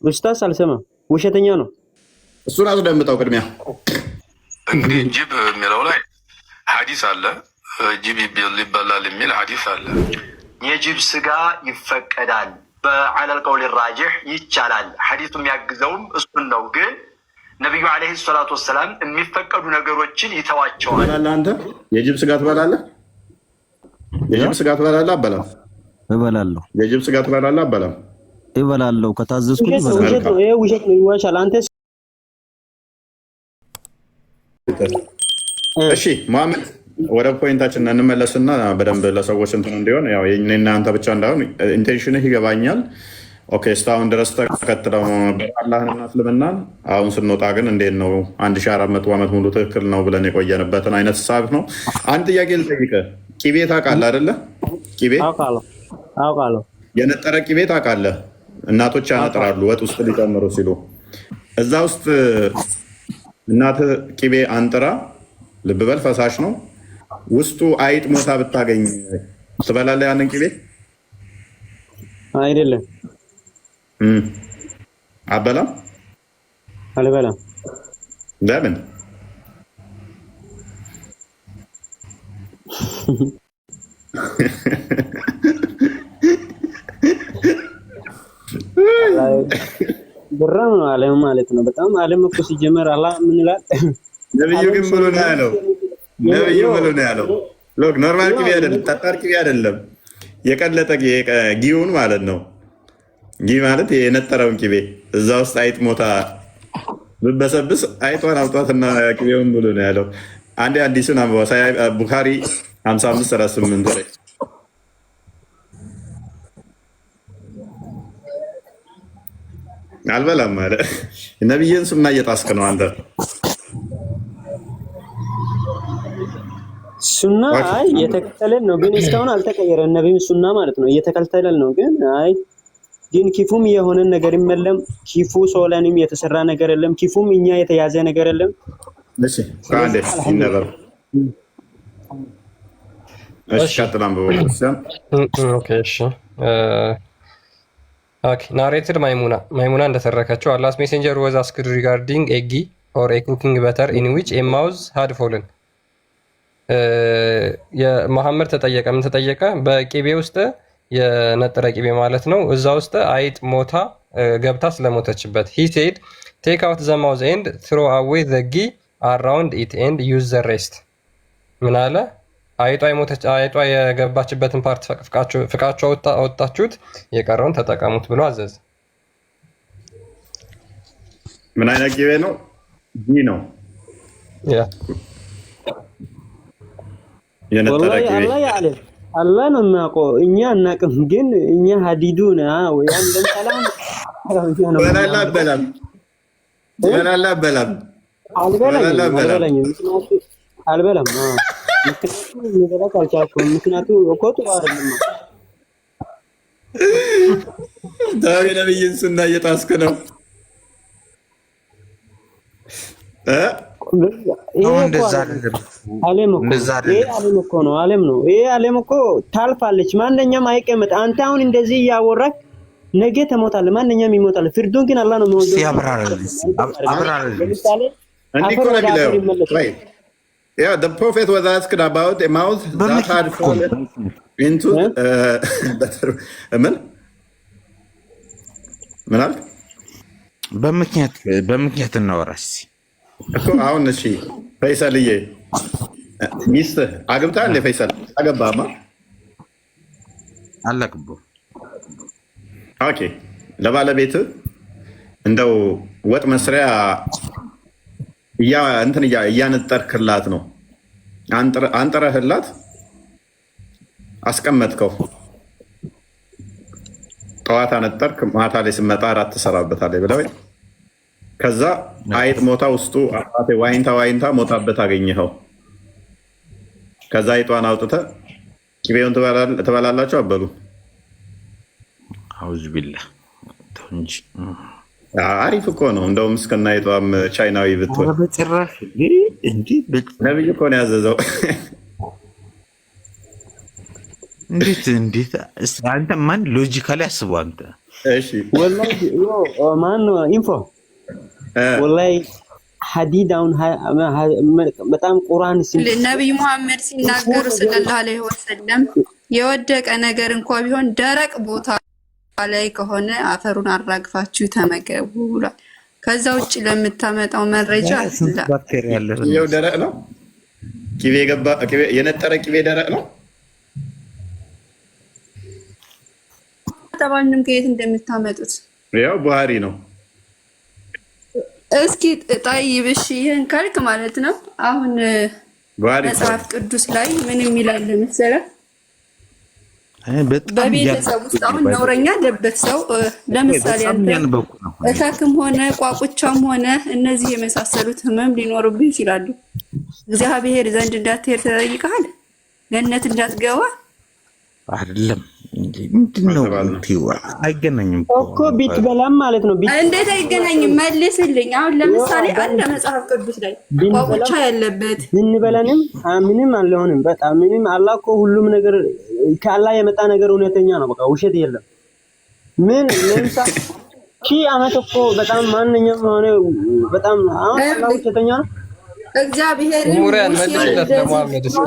ኡስታዝ አልሰማም፣ ውሸተኛ ነው እሱን አስደምጠው ቅድሚያ። እንግዲህ ጅብ የሚለው ላይ ሐዲስ አለ። ጅብ ይበላል የሚል ሐዲስ አለ። የጅብ ስጋ ይፈቀዳል፣ በዐለል ቀውል ራጂህ ይቻላል። ሐዲሱ የሚያግዘውም እሱን ነው። ግን ነቢዩ ዓለይሂ ሰላቱ ወሰላም የሚፈቀዱ ነገሮችን ይተዋቸዋል። አንተ የጅብ ስጋ ትበላለህ? የጅብ ስጋ ትበላለህ? አበላም እበላለሁ። የጅብ ስጋ ትበላለህ? አበላም እበላለሁ። ከታዘዝኩ ውሸት ነው። ይሄ ውሸት ነው፣ ይዋሻል። አንተ እሺ መሐመድ ወደ ፖይንታችን እንመለስና በደንብ ለሰዎች እንትን እንዲሆን ያው የኔና አንተ ብቻ እንዳይሆን ኢንቴንሽንህ ይገባኛል። ኦኬ እስካሁን ድረስ ተከትለው አላህንና እስልምናን አሁን ስንወጣ ግን እንዴት ነው 1400 ዓመት ሙሉ ትክክል ነው ብለን የቆየንበትን አይነት ሀሳብ ነው። አንድ ጥያቄ ልጠይቅህ። ቂቤ ታውቃለህ አይደለ? ቂቤ አውቃለሁ። የነጠረ ቂቤ ታውቃለህ? እናቶች ያነጥራሉ ወጥ ውስጥ ሊጨምሩ ሲሉ። እዛ ውስጥ እናትህ ቂቤ አንጥራ፣ ልብ በል ፈሳሽ ነው፣ ውስጡ አይጥ ሞታ ብታገኝ ትበላለህ ያንን ቂቤ? አይደለም። አበላም? አልበላም። ለምን? ብራም ነው ዓለም ማለት ነው። በጣም ዓለም እኮ ሲጀመር አላህ ምን ይላል? ነብዩ ግን ብሎ ነው ያለው። ነብዩ ብሎ ነው ያለው። ሎክ ኖርማል ቂቤ አይደለም፣ ጠጣር ቂቤ አይደለም፣ የቀለጠ ጊውን ማለት ነው። ጊ ማለት የነጠረውን ቂቤ እዛ ውስጥ አይጥ ሞታ ብበሰብስ አይጧን አውጣትና ቂቤውን ብሎ ነው ያለው። አንዴ አዲሱን አንብባ ቡኻሪ 5538 ላይ አልበላም ማለት ነብይን ሱና እየጣስክ ነው አንተ። ሱና አይ እየተከተለን ነው፣ ግን እስካሁን አልተቀየረም። ነብዩ ሱና ማለት ነው እየተከተለን ነው። ግን አይ ግን ኪፉም የሆነ ነገር የለም። ኪፉ ሶላንም የተሰራ ነገር የለም። ኪፉም እኛ የተያዘ ነገር የለም። እሺ ካንዴ ይነበብ እሺ ካጥላም በወሰም ኦኬ እሺ ኦኬ ናሬትድ ማይሙና እንደተረከችው አላስ ሜሴንጀር ወዝ አስክድ ሪጋርዲንግ ኤጊ ኦር ኤ ኩኪንግ በተር ኢን ዊች ኤ ማውዝ ሃድ ፎልን። የመሐመድ ተጠየቀ። ምን ተጠየቀ? በቂቤ ውስጥ የነጠረ ቂቤ ማለት ነው። እዛ ውስጥ አይጥ ሞታ ገብታ ስለሞተችበት ሂ ሴድ ቴክ አውት ዘ ማውዝ ኤንድ ትሮ አዌይ ዘ ጊ አራውንድ ኢት ኤንድ ዩዝ ዘ ሬስት። ምን አለ? አይጧ የገባችበትን ፓርት ፍቃችሁ አወጣችሁት፣ የቀረውን ተጠቀሙት ብሎ አዘዝ። ምን አይነት ቂቤ ነው? ጊ ነው የነጠረ ቂቤ። አላህ ነው የሚያውቀው፣ እኛ አናውቅም። ግን እኛ ሀዲዱን ወይ አንደም ሰላም በላላ በላም አልበላም። ምክንያቱም የሚበላት አልቻልኩም። ምክንያቱም እኮ ጥሩ አይደለም። ታዊ ነብይን ሱና እየጣስክ ነው። ዓለም እኮ ታልፋለች። ማንኛውም አይቀመጥ። አንተ አሁን እንደዚህ እያወራክ ነገ ተሞታለህ። ማንኛውም ይሞታል። ፍርዱን ግን አላህ ነው የሚወስደው። Yeah, the prophet was asked about a mouth that had fallen into ምን አልክ? በምክንያት እናወራሽ እኮ አሁን። እሺ ፈይሰልዬ ሚስትህ አግብታል? ፈይሰል አገባማ? አላግባም። ኦኬ ለባለቤትህ እንደው ወጥ መስሪያ እያነጠርክላት ነው። አንጥረህላት አስቀመጥከው። ጠዋት አነጠርክ፣ ማታ ላይ ስመጣ እራት ትሰራበታለህ ብለው ከዛ አይጥ ሞታ ውስጡ አባቴ ዋይንታ ሞታበት አገኘኸው። ከዛ አይጧን አውጥተህ ቂቤውን ትበላላችሁ? አበሉ አውዝ ቢላህ እንጂ አሪፍ እኮ ነው። እንደውም እስከና አይጧም ቻይናዊ ብትሆን በጭራሽ ነብዩ እኮ ነው ያዘዘው። እንዴት አንተ ማን ሎጂካሊ አስበው አንተ እሺ ወላሂ ማን ነው ኢንፎ ወላሂ ሐዲዳውን በጣም ቁርአን ነብዩ መሐመድ ሲናገሩ ሰለላሁ ዐለይሂ ወሰለም የወደቀ ነገር እንኳን ቢሆን ደረቅ ቦታ ላይ ከሆነ አፈሩን አራግፋችሁ ተመገቡ ብሏል። ከዛ ውጭ ለምታመጣው መረጃ ይኸው ደረቅ ነው። ቅቤ ገባ ቅቤ የነጠረ ቅቤ ደረቅ ነው። ተባልንም ከየት እንደምታመጡት ያው ቡሃሪ ነው። እስኪ ጣይብሽ ይሄን ካልክ ማለት ነው። አሁን መጽሐፍ ቅዱስ ላይ ምን የሚላል መሰለህ? በቤተሰብ ውስጥ አሁን ነውረኛ ያለበት ሰው ለምሳሌ አንተ እከክም ሆነ ቋቁቻም ሆነ እነዚህ የመሳሰሉት ህመም ሊኖርብህ ይችላሉ። እግዚአብሔር ዘንድ እንዳትሄድ ተጠይቀሃል። ገነት እንዳትገባ አይደለም እንዴ? ምንድነው? አይገናኝም እኮ ቢትበላም ማለት ነው። እንዴት አይገናኝም? መልስልኝ። አሁን ለምሳሌ አንድ መጽሐፍ ቅዱስ ላይ ቋቁቻ ያለበት ብንበላንም ምንም አልሆንም። በጣም ምንም አላህ እኮ ሁሉም ነገር ከአላህ የመጣ ነገር እውነተኛ ነው። በቃ ውሸት የለም። ምን ለምሳሌ ዓመት እኮ በጣም ማንኛውም ሆነ በጣም አሁን አላህ ውሸተኛ ነው። እግዚአብሔር ሙሪያን መልስለት ለሙሐመድ እስኪ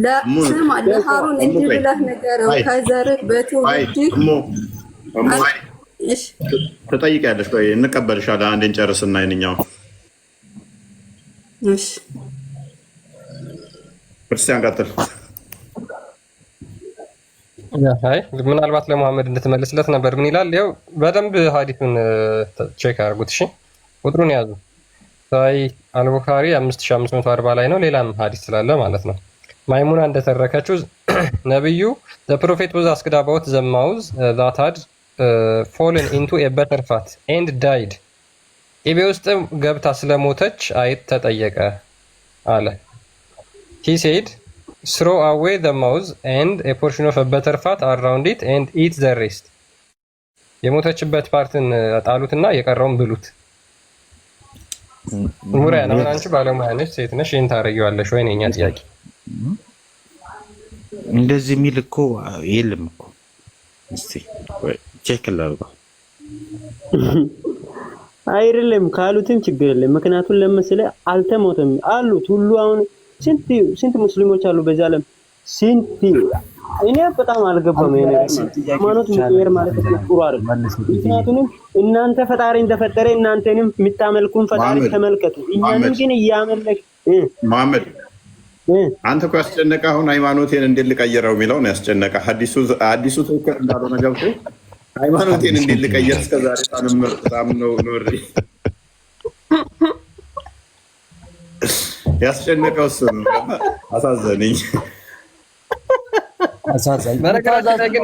ለስም ለሃሩን እንዲህ ብለህ ነገረው ከዘርህ በትውልድህ ትጠይቂያለሽ። ቆይ እንቀበልሻለን። አንድ እንጨርስና ይንኛው እሺ ክርስቲያን ቀጥል። አይ ምናልባት ለሙሐመድ እንድትመልስለት ነበር። ምን ይላል? ያው በደንብ ሐዲሱን ቼክ አድርጉት። እሺ ቁጥሩን ያዙ። ሳይ አልቡኻሪ 5540 ላይ ነው። ሌላም ሐዲስ ስላለ ማለት ነው። ማይሙና እንደተረከችው ነብዩ the prophet was asked about the mouse that had fallen into a butter fat and died ኢቤ ውስጥ ገብታ ስለሞተች አይት ተጠየቀ አለ። he said throw away the mouse and a portion of a butter fat around it and eat the rest የሞተችበት ፓርትን ጣሉትና የቀረውን ብሉት። ሙሪያን አሁን አንቺ ባለሙያ ነሽ፣ ሴት ነሽ፣ ይሄን ታረጊዋለሽ ወይ? ነኛ ጥያቄ እንደዚህ የሚል እኮ የለም እኮ። እስቲ ቼክ ላድርገው። አይደለም ካሉትም ችግር የለም። ምክንያቱም ለምሳሌ አልተሞተም አሉት ሁሉ አሁን ስንት ሙስሊሞች አሉ በዛ ዓለም ስንት እኔ በጣም አልገባም። ይሄ ነገር ሃይማኖት ምክር ማለት ጥሩ አይደለም። ምክንያቱም እናንተ ፈጣሪ እንደፈጠረ እናንተንም የምታመልኩን ፈጣሪ ተመልከቱ። እኛንም ግን እያመለክ መሐመድ አንተ እኮ ያስጨነቀ አሁን ሃይማኖቴን እንዴት ልቀይረው የሚለው ነው ያስጨነቀ። አዲሱ ትክክል እንዳልሆነ ገብቶ ሃይማኖቴን እንዴት ልቀይር እስከዛሬ ሳምነው ኖሬ ያስጨነቀው እሱ ነው። አሳዘነኝ። በነገራችን ላይ ግን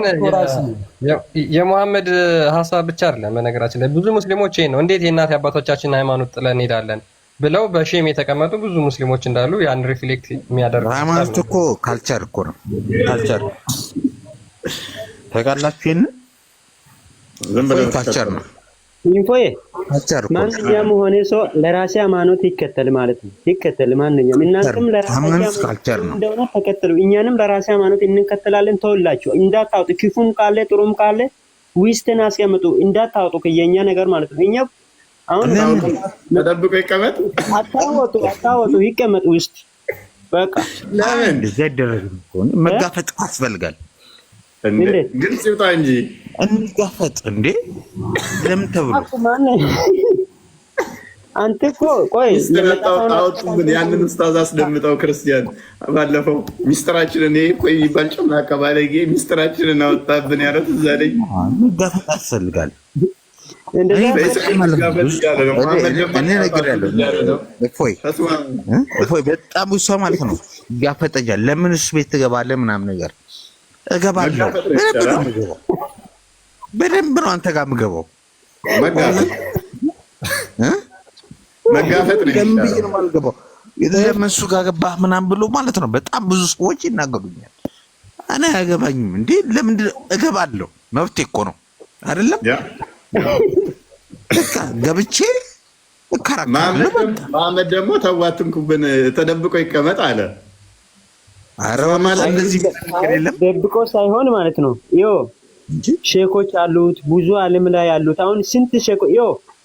የሙሐመድ ሀሳብ ብቻ አይደለም። በነገራችን ላይ ብዙ ሙስሊሞች ይሄን ነው እንዴት የእናት አባቶቻችን ሃይማኖት ጥለን እንሄዳለን ብለው በሼም የተቀመጡ ብዙ ሙስሊሞች እንዳሉ ያን ሪፍሌክት የሚያደርግ ሃይማኖት እኮ ካልቸር እኮ ነው። ካልቸር ተጋላችሁ ይሄን ዝም ብለው ካልቸር ነው። ኢንፎዬ ማንኛውም ሆነ ሰው ለራሴ ሃይማኖት ይከተል ማለት ነው። ይከተል ማንኛውም እናንተም ለራሴ ሃይማኖት እንደሆነ ተከተሉ፣ እኛንም ለራሴ ሃይማኖት እንከተላለን። ተወላችሁ እንዳታውጡ፣ ክፉም ካለ ጥሩም ካለ ዊስትን አስቀምጡ፣ እንዳታውጡ ከየኛ ነገር ማለት ነው። እኛ አሁን ተደብቆ ይቀመጥ፣ አታወጡ፣ ይቀመጥ ውስጥ በቃ። ለምን ዘደረግ መጋፈጥ ያስፈልጋል። ግልጽ ይውጣ እንጂ እንጋፈጥ እንዴ ለምን ተብሎ አንተ እኮ ቆይ ስለጣውጣውቱን ያንን ኡስታዝ አስደምጠው ክርስቲያን ባለፈው ሚስጥራችንን ይሄ ቆይ ይባል ጭምናካ ባለጌ ሚስጥራችንን አወጣብን ያለው እዛ ላይ መጋፈጥ ያስፈልጋል። እፎይ በጣም ውሷ ማለት ነው ይጋፈጠኛል። ለምን እሱ ቤት ትገባለህ ምናምን ነገር እገባለሁ። በደንብ ነው አንተ ጋር የምገባው። መጋፈጥ ነው የማልገባው። ለምን እሱ ጋር ገባህ ምናምን ብሎ ማለት ነው። በጣም ብዙ ሰዎች ይናገሩኛል። እኔ አያገባኝም እንዴ ለምንድን ነው እገባለሁ? መብቴ እኮ ነው አይደለም? በቃ ገብቼ መሐመድ ደግሞ ተዋትንኩብን ተደብቆ ይቀመጥ አለ። ደብቆ ሳይሆን ማለት ነው። ሼኮች አሉት ብዙ ዓለም ላይ ያሉት አሁን ስንት ሼኮ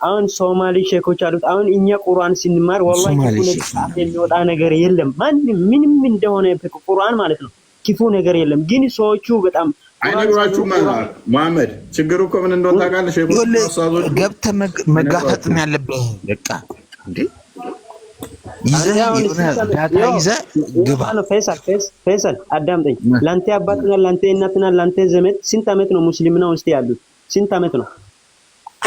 አሁን ሶማሊ ሼኮች አሉት። አሁን እኛ ቁርአን ስንማር ወላሂ ክፉ የሚወጣ ነገር የለም። ማንም ምንም እንደሆነ ቁርአን ማለት ነው ክፉ ነገር የለም። ግን ሰዎቹ በጣም አይነግራችሁም። መሐመድ ችግሩ እኮ ምን እንደሆነ ታውቃለህ? ሼኮች ኡስታዞች ገብተህ መጋፈጥ ነው ያለብህ። በቃ እንዴ ፈይሰል አዳምጠኝ። ላንተ አባትና ላንተ እናትና ላንተ ዘመድ ስንት ዓመት ነው ሙስሊምና ውስጥ ያሉት? ስንት ዓመት ነው?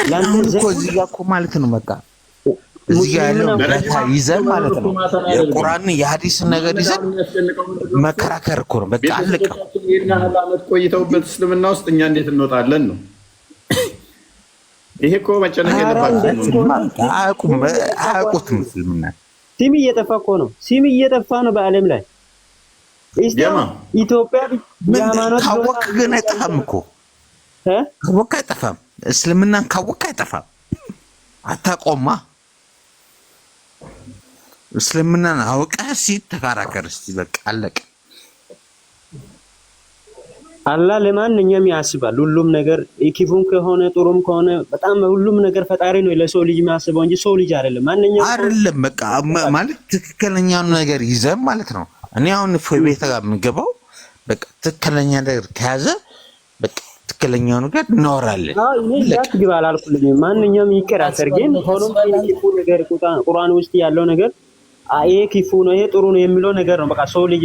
ላንተ ዘመድ እዚህ ጋር እኮ ማለት ነው በቃ እዚህ ጋር ያለው ዳታ ይዘህ ማለት ነው የቁርአን የሐዲስን ነገር ይዘህ መከራከር እኮ ነው በቃ አለቀ። ይሄን ዓመት ቆይተውበት እስልምና ውስጥ እኛ እንዴት እንወጣለን ነው? ይሄ እኮ መጨነቅ የለባችሁም። አያውቁትም እስልምና ሲም እየጠፋ እኮ ነው። ሲም እየጠፋ ነው በዓለም ላይ ኢትዮጵያ የሃይማኖት ካወቅህ ግን አይጠፋም እኮ ካወቅህ አይጠፋም። እስልምናን ካወቅህ አይጠፋም። አታውቀውማ። እስልምናን አውቀህ ተከራከር እስቲ በቃ አለቀ። አላህ ለማንኛውም ያስባል። ሁሉም ነገር ክፉም ከሆነ ጥሩም ከሆነ በጣም ሁሉም ነገር ፈጣሪ ነው ለሰው ልጅ የሚያስበው እንጂ ሰው ልጅ አይደለም። ማንኛውም አይደለም በቃ ማለት ትክክለኛውን ነገር ይዘህ ማለት ነው። እኔ አሁን ቤት ጋር የምገባው በቃ ትክክለኛ ነገር ከያዘ በቃ ትክክለኛው ነገር እናወራለን። እኔ ያትግባ አላልኩልኝም። ማንኛውም ይከራከር። ግን ሆኖም ክፉ ነገር ቁርአን ውስጥ ያለው ነገር ይሄ ክፉ ነው ይሄ ጥሩ ነው የሚለው ነገር ነው። በቃ ሰው ልጅ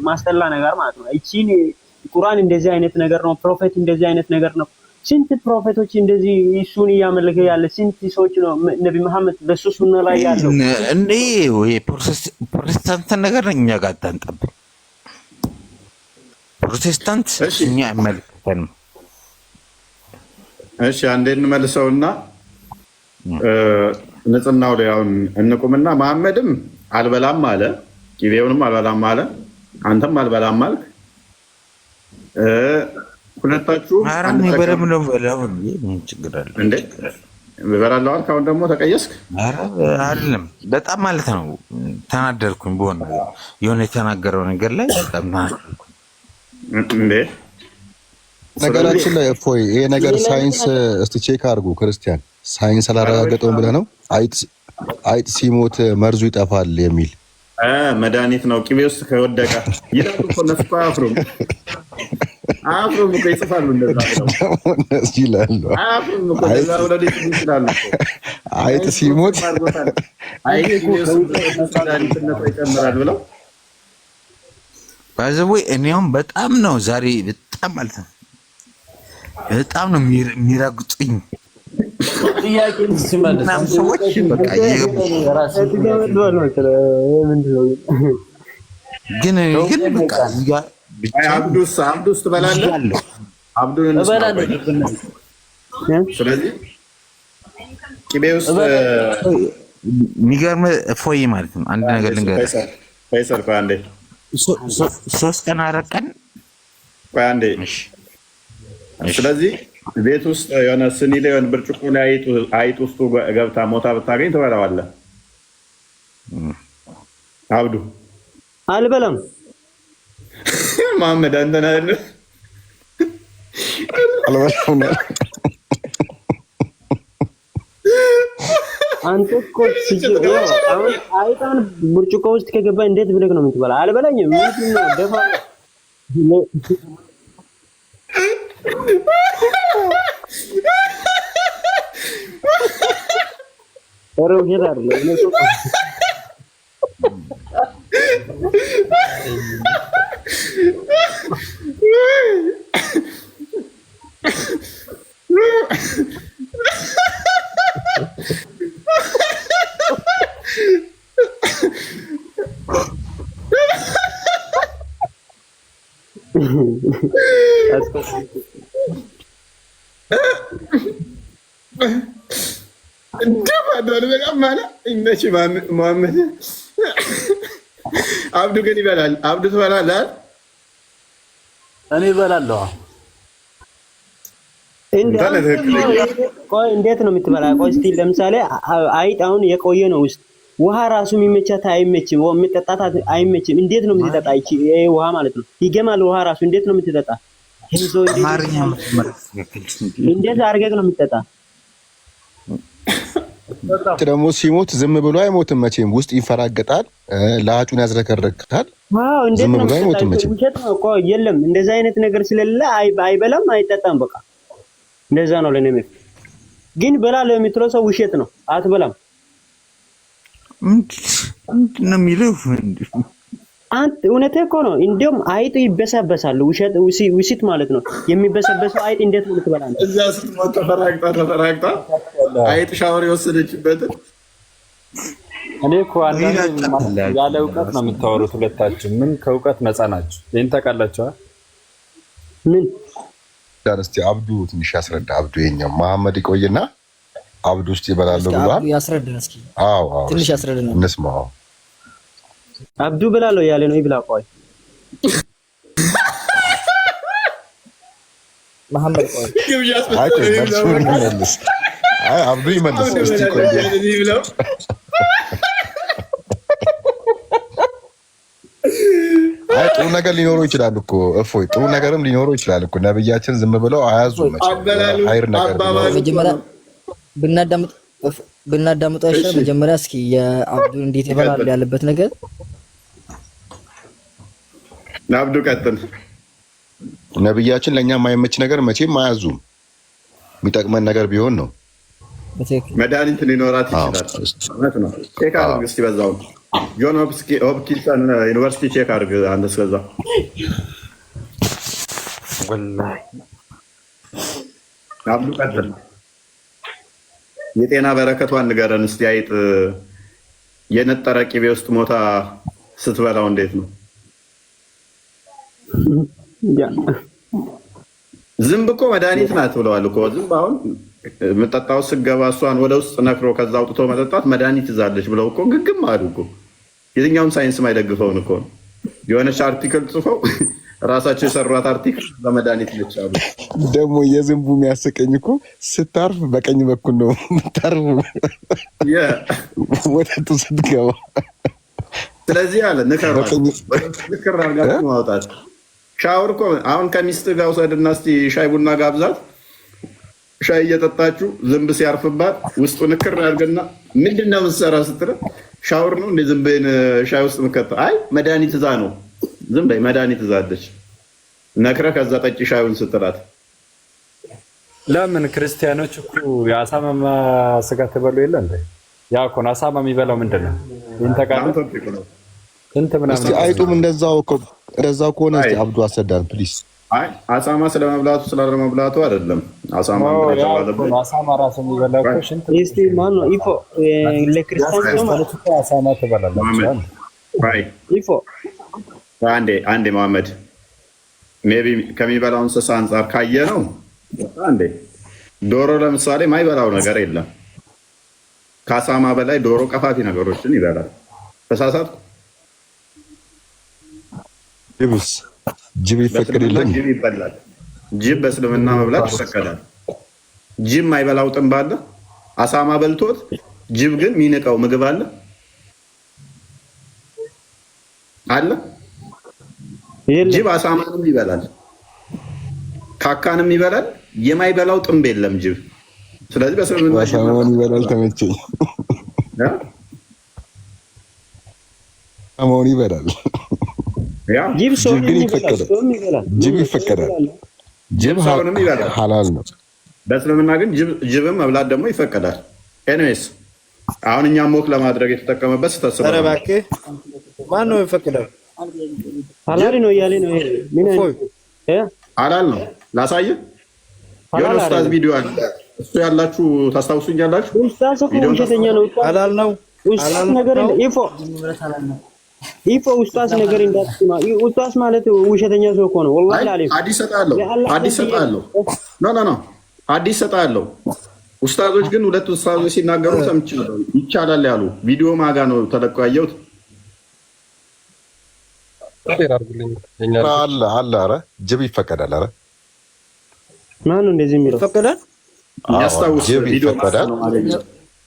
ማስጠላ ነገር ማለት ነው። እቺን ቁርአን እንደዚህ አይነት ነገር ነው። ፕሮፌት እንደዚህ አይነት ነገር ነው። ስንት ፕሮፌቶች እንደዚህ እሱን እያመለከ ያለ ስንት ሰዎች ነው ነብይ መሐመድ በሱ ሱና ላይ ያለው እንዴ ወይ ፕሮቴስታንት ነገር ነው። እኛ ጋር ታንጠብ ፕሮቴስታንት እኛ አይመለከተንም። እሺ አንዴ እንመልሰውና ንጽህናው ላይ አሁን እንቁምና መሐመድም አልበላም አለ፣ ቂቤውንም አልበላም አለ፣ አንተም አልበላም አልክ። ሁለታችሁ አራም ይበረም ነው በላው ምን ችግር አለ እንዴ? በበላው አልክ። አሁን ደግሞ ተቀየስክ። አይደለም በጣም ማለት ነው ተናደርኩኝ። በሆነ የሆነ የተናገረው ነገር ላይ በጣም ተናደርኩኝ እንዴ። ነገራችን ላይ እፎይ ይሄ ነገር ሳይንስ እስቲ ቼክ አድርጉ። ክርስቲያን ሳይንስ አላረጋገጠውም ብለህ ነው አይጥ ሲሞት መርዙ ይጠፋል የሚል መድኃኒት ነው ቅቤ ውስጥ ከወደቀ ይላሉ እኮ እነሱ እኮ አያፍሩም እኮ ይጽፋሉ። እንደዛ እነሱ ይላሉ አይጥ ሲሞት ይጨምራል ብለው ባይዘው እኔም በጣም ነው ዛሬ በጣም ማለት ነው በጣም ነው የሚረግጡኝ ሰዎች በቃ ግን በቃ አብዱስ ትበላለህ? አብዱን እበላለሁ። ስለዚህ ቅቤ ውስጥ የሚገርም እፎይ ማለት ነው። አንድ ነገር ልንገርህ ፈይሰል፣ ቆይ አንዴ 3 ቀን 4 ቀን ቆይ አንዴ። ስለዚህ ቤት ውስጥ የሆነ ስኒ ላይ የሆነ ብርጭቆ ላይ አይጥ ውስጡ ገብታ ሞታ ብታገኝ ትበላዋለህ? አብዱ አልበላም። መሐመድ አንተ ነህ አይደል? አልበላም። አንተ እኮ አሁን አይጣን ብርጭቆ ውስጥ ከገባ እንዴት ብለህ ነው የምትበላ? አልበላኝም። ምንድን ነው ደፋ ሮሄድ አይደለም እሱ አብዱ ግን ይበላል። አብዱ ትበላለህ? እኔ እበላለሁ። ቆይ እንዴት ነው የምትበላ? ቆይ እስኪ ለምሳሌ አይጥ አሁን የቆየ ነው ውስጥ ውሃ ራሱ የሚመቻት አይመችም፣ የሚጠጣት አይመችም። እንዴት ነው የምትጠጣ? ይሄ ውሃ ማለት ነው ይገማል። ውሃ ራሱ እንዴት ነው የምትጠጣ? ሄዶ አማርኛ እንዴት አድርገህ ነው የሚጠጣ? ደግሞ ሲሞት ዝም ብሎ አይሞትም መቼም፣ ውስጥ ይፈራገጣል፣ ለአጩን ያዝረከረክታል። አዎ እንዴት ዝም ነው ብሎ አይሞትም መቼም። ውሸት ነው እኮ የለም፣ እንደዛ አይነት ነገር ስለሌለ አይበላም አይጠጣም። በቃ እንደዛ ነው ለኔ። ግን በላለው የምትለው ሰው ውሸት ነው፣ አትበላም። ምንድን ነው የሚለው? አንተ እውነትህ እኮ ነው። እንደውም አይጥ ይበሳበሳል። ውሸት ማለት ነው። የሚበሰበሰው አይጥ እንዴት ነው ልትበላለህ? እዛ ስትሞት ተፈራግጣ አይጥ ሻወር የወሰደችበት። እኔ እኮ አንዳንዴ ያለ እውቀት ነው የምታወሩት ሁለታችሁ። ምን ከእውቀት ነፃ ናችሁ? ይሄን ታውቃላችሁ? ምን እስቲ አብዱ ትንሽ ያስረዳ። አብዱ የኛው መሐመድ ይቆይና አብዱ ውስጥ ይበላሉ ብሏል። ያስረዳን እስኪ። አዎ ትንሽ ያስረዳን እንስማው። አብዱ ብላለሁ ያለ ነው ይብላ። ቆይ መሐመድ ቆይ አይ መልስ። አይ አብዱ ይመልስ እስቲ ቆይ። አይ ጥሩ ነገር ሊኖረው ይችላል እኮ እፎይ፣ ጥሩ ነገርም ሊኖረው ይችላል እኮ። ነብያችን ዝም ብለው አያዙም መቼም። ኸይር ነገር መጀመሪያ ብናዳምጠው አይሻልም? መጀመሪያ እስኪ የአብዱ እንዴት ይበላል ያለበት ነገር አብዱ ቀጥል። ነብያችን ለኛ የማይመች ነገር መቼም አያዙም። የሚጠቅመን ነገር ቢሆን ነው። መድኃኒት ሊኖራት ይችላል። እውነት ነው። ቼክ አድርግ እስኪ በዛው ጆን ሆፕኪንሰን ዩኒቨርሲቲ ቼክ አድርግ አንተ እስከዛ። ወላሂ አብዱ ቀጥል። የጤና በረከቷን ንገረን እስቲ። አይጥ የነጠረ ቅቤ ውስጥ ሞታ ስትበላው እንዴት ነው? ዝንብ እኮ መድኃኒት ናት ብለዋል እኮ። ዝንብ አሁን የምጠጣው ስገባ እሷን ወደ ውስጥ ነክሮ ከዛ አውጥቶ መጠጣት መድኃኒት ይዛለች ብለው እኮ ግግም አሉ እኮ። የትኛውም ሳይንስ ማይደግፈውን እኮ ነው። የሆነች አርቲክል ጽፈው ራሳቸው የሰሯት አርቲክል በመድኃኒት ነች አሉ። ደግሞ የዝንቡ የሚያስቀኝ እኮ ስታርፍ በቀኝ በኩል ነው የምታርፍ ወተቱ ስትገባ። ስለዚህ አለ ንክር አድርጋችሁ ማውጣት። ሻወር እኮ አሁን ከሚስት ጋር ውሰድና እስኪ ሻይ ቡና ጋብዛት። ሻይ እየጠጣችሁ ዝንብ ሲያርፍባት ውስጡ ንክር አድርገና ምንድን ነው የምትሰራው ስትል ሻወር ነው እንደ ዝንብን ሻይ ውስጥ ምከታ። አይ መድኃኒት እዛ ነው ዝም በይ መድኃኒት እዛለች ነክረህ ከዛ ጠጪ ሻዩን ስትላት። ለምን ክርስቲያኖች እኮ የአሳማ ስጋ ትበሉ የለ እንዴ? ያ እኮ ነው አሳማ የሚበላው ምንድን ነው? ይሄን ተቃለ እንት ምናምን። እስቲ አይጡም እንደዛው ከሆነ እስቲ አብዱ አሰዳን ፕሊዝ። አይ አሳማ ስለመብላቱ ስላለመብላቱ አይደለም። አሳማ ራሱ የሚበላው እኮ ሽንት። እስቲ ማን ነው ኢፎ ለክርስቲያኖች ማለት ነው አሳማ ትበላላችሁ? አይ ኢፎ አንዴ መሐመድ ሜቢ ከሚበላው እንስሳ አንጻር ካየ ነው። አንዴ ዶሮ ለምሳሌ ማይበላው ነገር የለም። ከአሳማ በላይ ዶሮ ቀፋፊ ነገሮችን ይበላል። ተሳሳትኩ? ጅብ ይፈቀድልን? ጅብ ይበላል። ጅብ በእስልምና መብላት ይፈቀዳል። ጅብ ማይበላው ጥንብ አለ። አሳማ በልቶት ጅብ ግን የሚንቀው ምግብ አለ አለ። ጅብ አሳማንም ይበላል፣ ካካንም ይበላል። የማይበላው ጥንብ የለም ጅብ። ስለዚህ በእስልምና አሳማን ይበላል። ተመቸኝ። አሳማውን ይበላል። ጅብ ግን ይፈቀዳል። ጅብ ይፈቀዳል። ጅብ ሐላል ነው። በእስልምና ግን ጅብም መብላት ደግሞ ይፈቀዳል። ኤኒዌይስ አሁን እኛም ሞክ ለማድረግ የተጠቀመበት ስተስበ ኧረ እባክህ ማን ነው የሚፈቅደው? ሐላል ነው እያለ ነው። ምን ሐላል ነው። ላሳየህ የሆነ ኡስታዝ ቪዲዮ አለ። እሱ ያላችሁ ታስታውሱኛላችሁ? ኡስታዝ እኮ ውሸተኛ ነው። ሐላል ነው። ኡስታዝ ነገር ኢፎ ኡስታዝ ነገር እንዳትስማ። ኡስታዝ ማለት ውሸተኛ ሰው እኮ ነው። ወላሂ አለኝ። አዲስ ሰጣለሁ። ኖ አዲስ ሰጣለሁ። ኡስታዞች ግን ሁለት ኡስታዞች ሲናገሩ ሰምቻለሁ። ይቻላል ያሉ ቪዲዮ ማጋ ነው ተለቆ ያየሁት። አለ ኧረ ጅብ ይፈቀዳል። ኧረ ማን ነው እንደዚህ የሚለው? ይፈቀዳል። ያስታውስ ቪዲዮ ይፈቀዳል።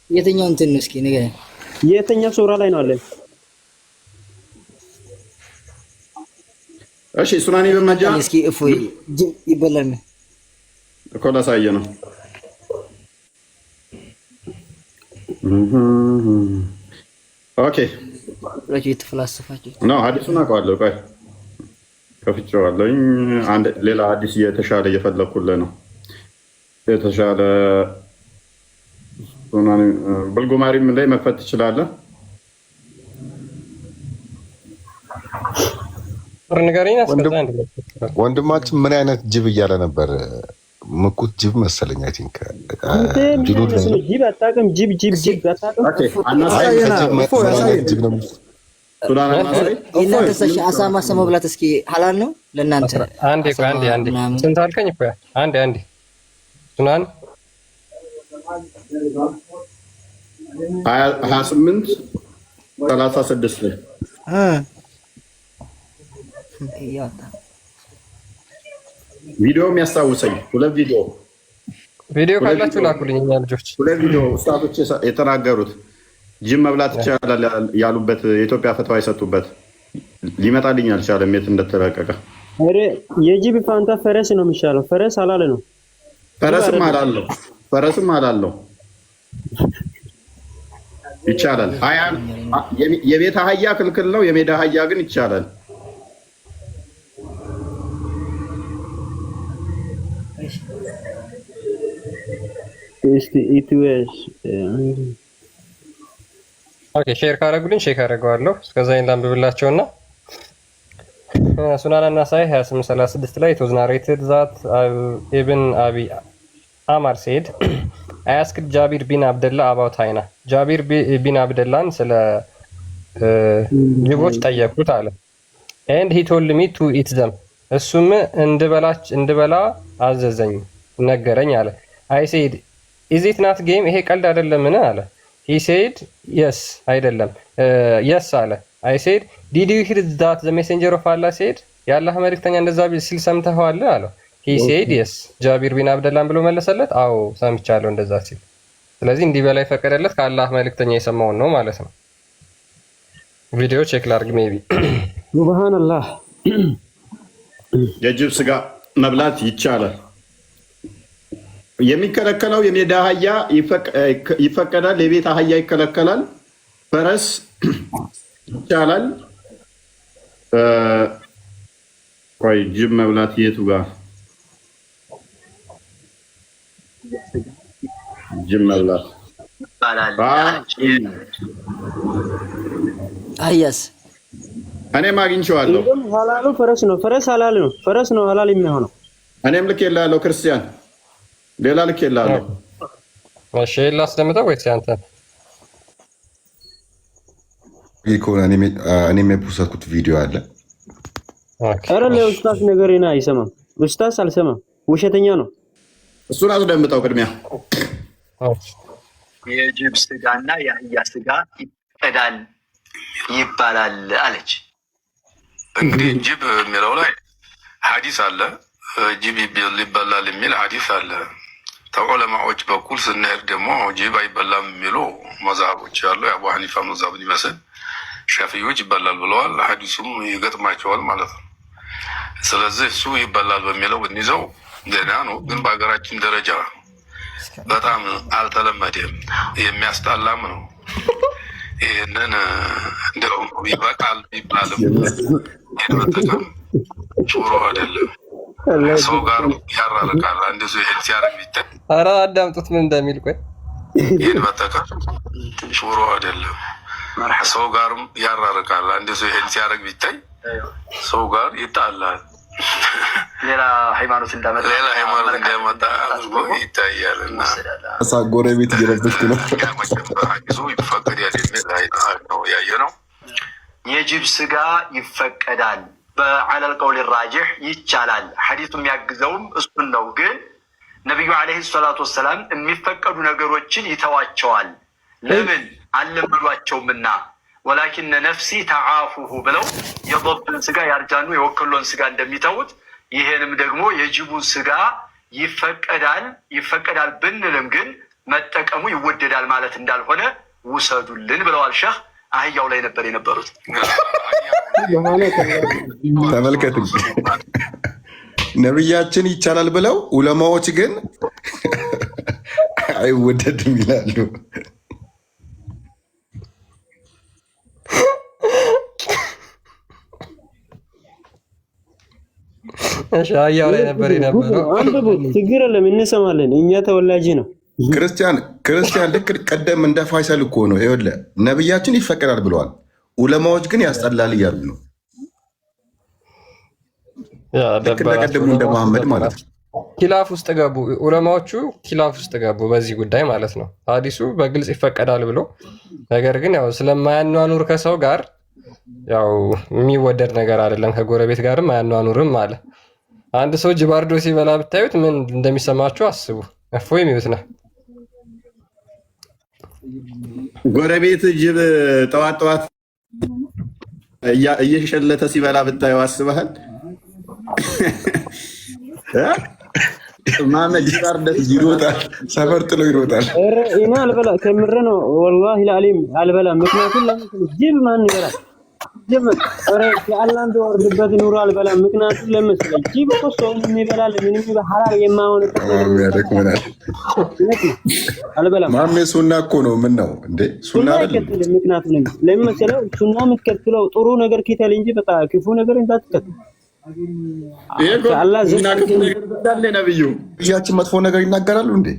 የትኛው እንትን ነው እስኪ ንገረኝ። የትኛው ሱራ ላይ ነው አለ? እሺ ሱናኒ በመጃ እስኪ እፎይ ጅብ ይበላል እኮ ላሳየ ነው። ኦኬ ቁጥራችሁ የተፈላሰፋችሁ ነው። ሐዲሱን አውቀዋለሁ። ቆይ ከፍቼዋለሁኝ። አንድ ሌላ ሐዲስ የተሻለ እየፈለኩልህ ነው። የተሻለ ሱናኒ በልጉማሪም ላይ መክፈት ትችላለህ። ወንድማችን ምን አይነት ጅብ እያለ ነበር? ምኩት ጅብ መሰለኝ። አይ ቲንክ ጅብ አታውቅም? ጅብ አታውቅም? እናንተ ሰሽ አሳማ መብላት እስኪ ሐላል ነው ለእናንተ? አንዴ ስንት አልከኝ? እኮ አንዴ ሱናን 28 36 ላይ ቪዲዮ የሚያስታውሰኝ ሁለት ቪዲዮ ካላችሁ ላኩልኝ። እኛ ልጆች ሁለት ቪዲዮ ኡስታዞች የተናገሩት ጅብ መብላት ይቻላል ያሉበት የኢትዮጵያ ፈትዋ የሰጡበት ሊመጣልኝ አልቻለም የት እንደተለቀቀ። የጅብ ፋንታ ፈረስ ነው የሚሻለው። ፈረስ አላለ ነው። ፈረስም አላለው ይቻላል። የቤት አህያ ክልክል ነው፣ የሜዳ አህያ ግን ይቻላል። ሼር ካረጉልኝ ሼክ አደርገዋለሁ። እስከዛ ላንብብላቸውና ሱናን ናሳኢ 2836 ላይ it was narrated that Ibn Abi Amar said I asked Jabir bin Abdullah about hyena. ጃቢር ቢን አብደላን ስለ ጅቦች ጠየቁት አለ። and he told me to eat them. እሱም እንድበላ አዘዘኝ ነገረኝ አለ። I said is it not game? ይሄ ቀልድ አይደለምን አለ። he said yes አይደለም yes አለ። I said did you hear that the messenger of Allah said? የአላህ መልእክተኛ እንደዛ ሲል ሰምተኸዋል አለው። he said yes ጃቢር ቢን አብደላን ብሎ መለሰለት። አዎ ሰምቻለሁ እንደዛ ሲል። ስለዚህ እንዲበላ የፈቀደለት ከአላህ መልእክተኛ የሰማውን ነው ማለት ነው። ቪዲዮ ቼክ ላድርግ ሜቢ። ሱብሃንአላህ የጅብ ስጋ መብላት ይቻላል። የሚከለከለው የሜዳ አህያ ይፈቀዳል፣ የቤት አህያ ይከለከላል። ፈረስ ይቻላል። ቆይ ጅብ መብላት የቱ ጋር? ጅብ መብላት አህያስ እኔም አግኝቼዋለሁ። ሐላሉ ፈረስ ነው። ፈረስ ሐላል ነው። ፈረስ ነው ሐላል የሚሆነው። እኔም ልክ የላለሁ ክርስቲያን ሌላ ልክ የላለሁ። እሺ ላስደምጠው ወይስ አንተ? ይኮና እኔም የፖስትኩት ቪዲዮ አለ። ኧረ ለኡስታዝ ነገሬን አይሰማም። ኡስታዝ አልሰማም፣ ውሸተኛ ነው። እሱን አስደምጠው ቅድሚያ። የጅብ ስጋና የአህያ ስጋ ይፈቀዳል ይባላል አለች። እንግዲህ ጅብ የሚለው ላይ ሐዲስ አለ። ጅብ ይበላል የሚል ሐዲስ አለ። ተዑለማዎች በኩል ስንሄድ ደግሞ ጅብ አይበላም የሚሉ መዛቦች ያሉ የአቡ ሐኒፋ መዛብን ይመስል ሻፊዮች ይበላል ብለዋል። ሐዲሱም ይገጥማቸዋል ማለት ነው። ስለዚህ እሱ ይበላል በሚለው ብንይዘው ደህና ነው። ግን በሀገራችን ደረጃ በጣም አልተለመደም፣ የሚያስጣላም ነው። ይህንን እንደው ይበቃል ቢባልም ይህን መጠቀም ሹሮ አይደለም፣ ሰው ጋር ያራርቃል። አንድ ሰው ይሄን ሲያደርግ ቢታይ ኧረ አዳምጡት ምን እንደሚል። ቆይ ይህን መጠቀም ሹሮ አይደለም፣ ሰው ጋርም ያራርቃል። አንድ ሰው ይሄን ሲያደርግ ቢታይ ሰው ጋር ይጣላል። ሌላ ሃይማኖት እንዳመጣ ይታያል። እና ጎረቤት እየረበሽኩ ነው። ይፈቀዳል የሚል ነው ያየ ነው። የጅብ ስጋ ይፈቀዳል በዐለል ቀውል ራጂሕ ይቻላል። ሐዲሱ የሚያግዘውም እሱን ነው። ግን ነቢዩ ዓለይሂ ሰላቱ ወሰላም የሚፈቀዱ ነገሮችን ይተዋቸዋል። ለምን? አልለመዷቸውምና። ወላኪነ ነፍሲ ተዓፉሁ ብለው የضብን ስጋ የአርጃኑ የወከሎን ስጋ እንደሚተውት ይሄንም ደግሞ የጅቡን ስጋ ይፈቀዳል ብንልም ግን መጠቀሙ ይወደዳል ማለት እንዳልሆነ ውሰዱልን ብለዋል። ሸህ አህያው ላይ ነበር የነበሩት። ተመልከት ነብያችን ይቻላል ብለው ዑለማዎች ግን አይወደድም ይላሉ። እሺ አያው ላይ ነበር የነበረው። አንብቡት፣ ችግር የለም እንሰማለን። እኛ ተወላጅ ነው። ክርስቲያን ልክ ቀደም እንደ ፋይሰል እኮ ነው። ይኸውልህ ነብያችን ይፈቀዳል ብለዋል፣ ዑለማዎች ግን ያስጠላል እያሉ ነው። ልክ እንደቀደሙ እንደ መሐመድ ማለት ነው። ኪላፍ ውስጥ ገቡ ዑለማዎቹ፣ ኪላፍ ውስጥ ገቡ በዚህ ጉዳይ ማለት ነው። ሐዲሱ በግልጽ ይፈቀዳል ብሎ ነገር ግን ያው ስለማያኗኑር ከሰው ጋር ያው የሚወደድ ነገር አይደለም፣ ከጎረቤት ጋርም አያኗኑርም አለ። አንድ ሰው ጅብ አርዶ ሲበላ ብታዩት ምን እንደሚሰማችሁ አስቡ። እፎይ የሚሉት ነው። ጎረቤት ጅብ ጠዋት ጠዋት እየሸለተ ሲበላ ብታየው አስበሃል? ማመድ ጅብ አርደህ ይሮጣል፣ ሰፈር ጥሎ ይሮጣል። እኔ አልበላ ከምር ነው ወላሂ ለዓሊም አልበላ። ምክንያቱም ጅብ ማን ይበላል? ጅብ የአላህ ቢወርድበት ኑሮ አልበላም። ምክንያቱም ለምሳሌ ጅብ እኮ ሰውን የሚበላል ምንም ሐላል የማይሆንበት አልበላም። ማሜ ሱና እኮ ነው። ምን ነው እንዴ ሱና አይከተልም። ምክንያቱም ለምን መሰለህ? ሱና የምትከተለው ጥሩ ነገር ኪተል እንጂ በቃ ክፉ ነገር እንዳትከተል። አላህ ነብዩ ያችን መጥፎ ነገር ይናገራሉ እንዴ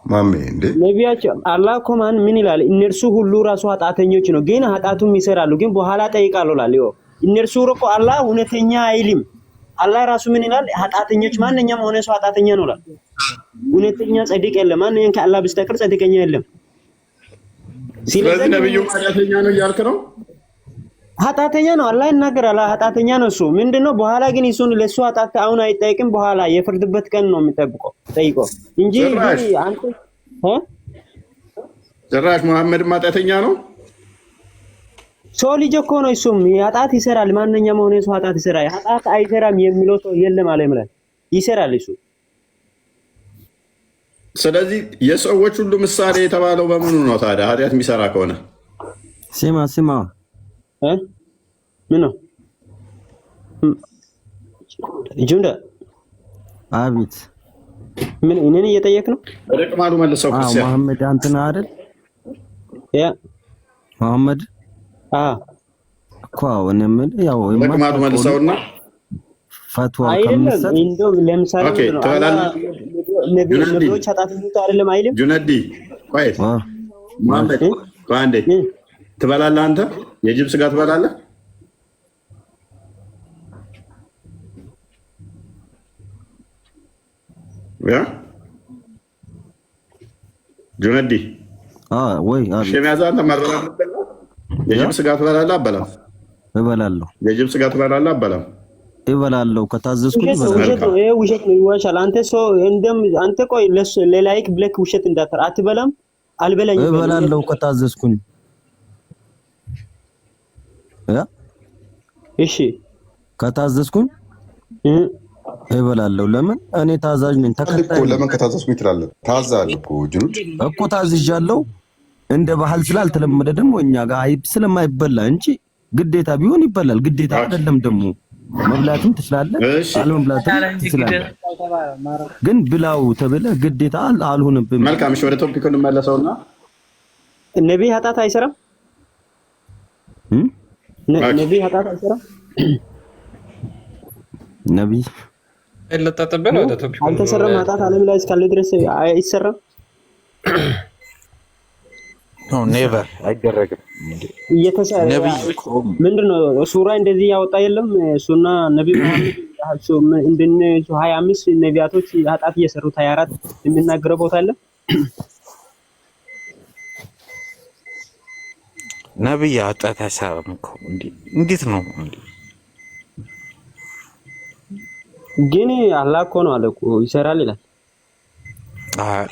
ማሜ? እንዴ ነቢያችን አላህ እኮ ምን ይላል? እነርሱ ሁሉ ራሱ ኃጢአተኞች ነው፣ ግን ኃጢአቱም ይሰራሉ፣ ግን በኋላ ጠይቃለሁ ይላል። እነርሱ እኮ አላህ እውነተኛ አይልም። አላህ ራሱ ምን ይላል? ኃጢአተኞች ማንኛውም ሆነ ሰው ኃጢአተኛ ነው ይላል። እውነተኛ ጻድቅ የለም፣ ማንኛውም ከአላህ በስተቀር ጻድቀኛ የለም። ስለዚህ ነብዩ ኃጢአተኛ ነው እያልክ ነው? ኃጢአተኛ ነው አላህ ይናገራል። ኃጢአተኛ ነው እሱ። ምንድነው በኋላ ግን እሱን ለሱ ኃጢአት አሁን አይጠይቅም። በኋላ የፍርድበት ቀን ነው የሚጠብቀው ጠይቆ እንጂ አንተ ጭራሽ መሐመድ ኃጢአተኛ ነው። ሰው ልጅ እኮ ነው። እሱም ኃጢአት ይሰራል። ማንኛውም ሆነ ሰው ኃጢአት ይሰራል። ኃጢአት አይሰራም የሚለው ሰው የለም አለ ማለት ይሰራል እሱ። ስለዚህ የሰዎች ሁሉ ምሳሌ የተባለው በምኑ ነው ታዲያ? ኃጢአት የሚሰራ ከሆነ ስማ ምን ነው ጁንዳ? አቤት። ምን እኔን እየጠየቅ ነው? ረቅማሉ መልሰው ክርስቲያን መሐመድ አንተና አይደል? ያ መሐመድ እኮ ወንም ያው ረቅማሉ መልሰውና ፈትዋ ከምሰጥ እንደው ለምሳሌ ነብዮች ኃጢአተኞች አይደለም አይልም? ጁነዲ ቆይ መሐመድ አንዴ ትበላለህ አንተ? የጅብ ስጋ ትበላለህ? ያ ጁነዲ ወይ ሸሚያዛ አንተ ማረራ የጅብ ስጋ ትበላለህ? አበላም እበላለሁ። የጅብ ስጋ ትበላለህ? አበላም እበላለሁ። ከታዘዝኩኝ እበላለሁ። ይሄ ውሸት ነው፣ ይዋሻል። አንተ ሰው እንደም አንተ ቆይ ለላይክ ብለክ ውሸት እንዳትር። አትበላም? አልበላኝ እበላለሁ ከታዘዝኩኝ። እሺ ከታዘዝኩኝ እበላለሁ። ለምን እኔ ታዛዥ ነኝ፣ ተከታይ። ለምን ከታዘዝኩኝ ትላለህ? ታዛዥ እኮ ጅኑድ እኮ ታዝዣለሁ። እንደ ባህል ስላልተለመደ ደግሞ እኛ ጋር አይብ ስለማይበላ እንጂ ግዴታ ቢሆን ይበላል። ግዴታ አይደለም ደግሞ መብላትም ትችላለህ፣ አለመብላትም ትችላለህ። ግን ብላው ተብለህ ግዴታ አልሆነብህም። መልካም። እሺ ወደ ቶፒኩ እንመለሰውና ነብይ ኃጢአት አይሰራም? ነብይ ኃጢአት አይሰራም? ነብይ አይለጣጠብን። ወደ ቶፒኩ አልተሰራም። ኃጢአት ዓለም ላይ እስካለ ድረስ አይሰራም። ኖ ኔቨር አይደረግም። ምንድነው ሱራ እንደዚህ ያወጣ የለም? እሱና ነብይ መሐመድ እንደነ 25 ነቢያቶች ኃጢአት እየሰሩት 24 የሚናገረው ቦታ አለ። ነብይ ኃጢአት አይሰራም እኮ እንዴት ነው? ግን አላህ እኮ ነው አለ እኮ ይሰራል ይላል።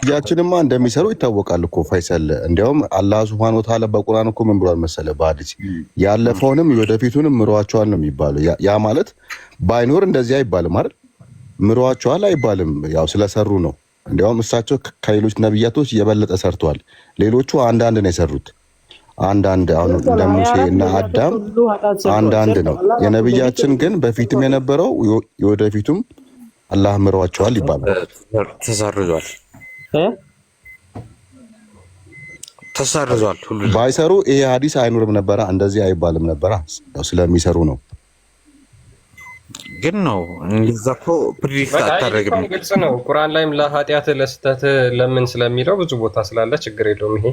ያችንማ እንደሚሰሩ ይታወቃል እኮ ፋይሰል። እንዲያውም አላህ ሱብሃነሁ ወተዓላ በቁርአን እኮ ምን ብሏል መሰለ? በሐዲስ ያለፈውንም ወደፊቱንም ምሯቸዋል ነው የሚባለው። ያ ማለት ባይኖር እንደዚህ አይባልም አይደል? ምሯቸዋል አይባልም፣ ያው ስለሰሩ ነው። እንዲያውም እሳቸው ከሌሎች ነብያቶች የበለጠ ሰርተዋል። ሌሎቹ አንዳንድ ነው የሰሩት። አንዳንድ አሁን እንደ ሙሴ እና አዳም አንዳንድ ነው። የነብያችን ግን በፊትም የነበረው የወደፊቱም አላህ ምሯቸዋል ይባላል። ተሰርዟል ተሰርዟል። ሁሉ ባይሰሩ ይሄ ሐዲስ አይኖርም ነበረ፣ እንደዚህ አይባልም ነበረ። ስለሚሰሩ ነው። ግን ነው እንደዛ እኮ ፕሪዲክት አታደርግም። ግልጽ ነው። ቁርአን ላይም ለኃጢአት ለስተት ለምን ስለሚለው ብዙ ቦታ ስላለ ችግር የለውም። ይሄ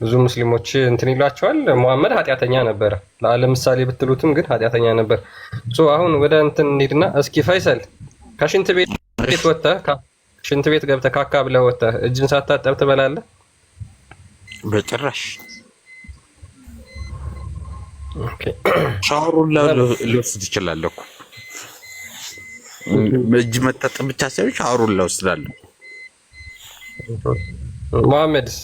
ብዙ ሙስሊሞች እንትን ይሏቸዋል። መሐመድ ኃጢአተኛ ነበረ ለምሳሌ ብትሉትም ግን ኃጢአተኛ ነበር። አሁን ወደ እንትን እንሂድና እስኪ ፈይሰል ከሽንት ቤት ወጥተህ ሽንት ቤት ገብተህ ካካ ብለህ ወጥተህ እጅን ሳታጠብ ትበላለህ? በጭራሽ። ሻወሩን ልወስድ እችላለሁ እኮ እጅ መታጠብ ብቻ ሳይሆን ሻወሩን ልወስዳለሁ። መሐመድስ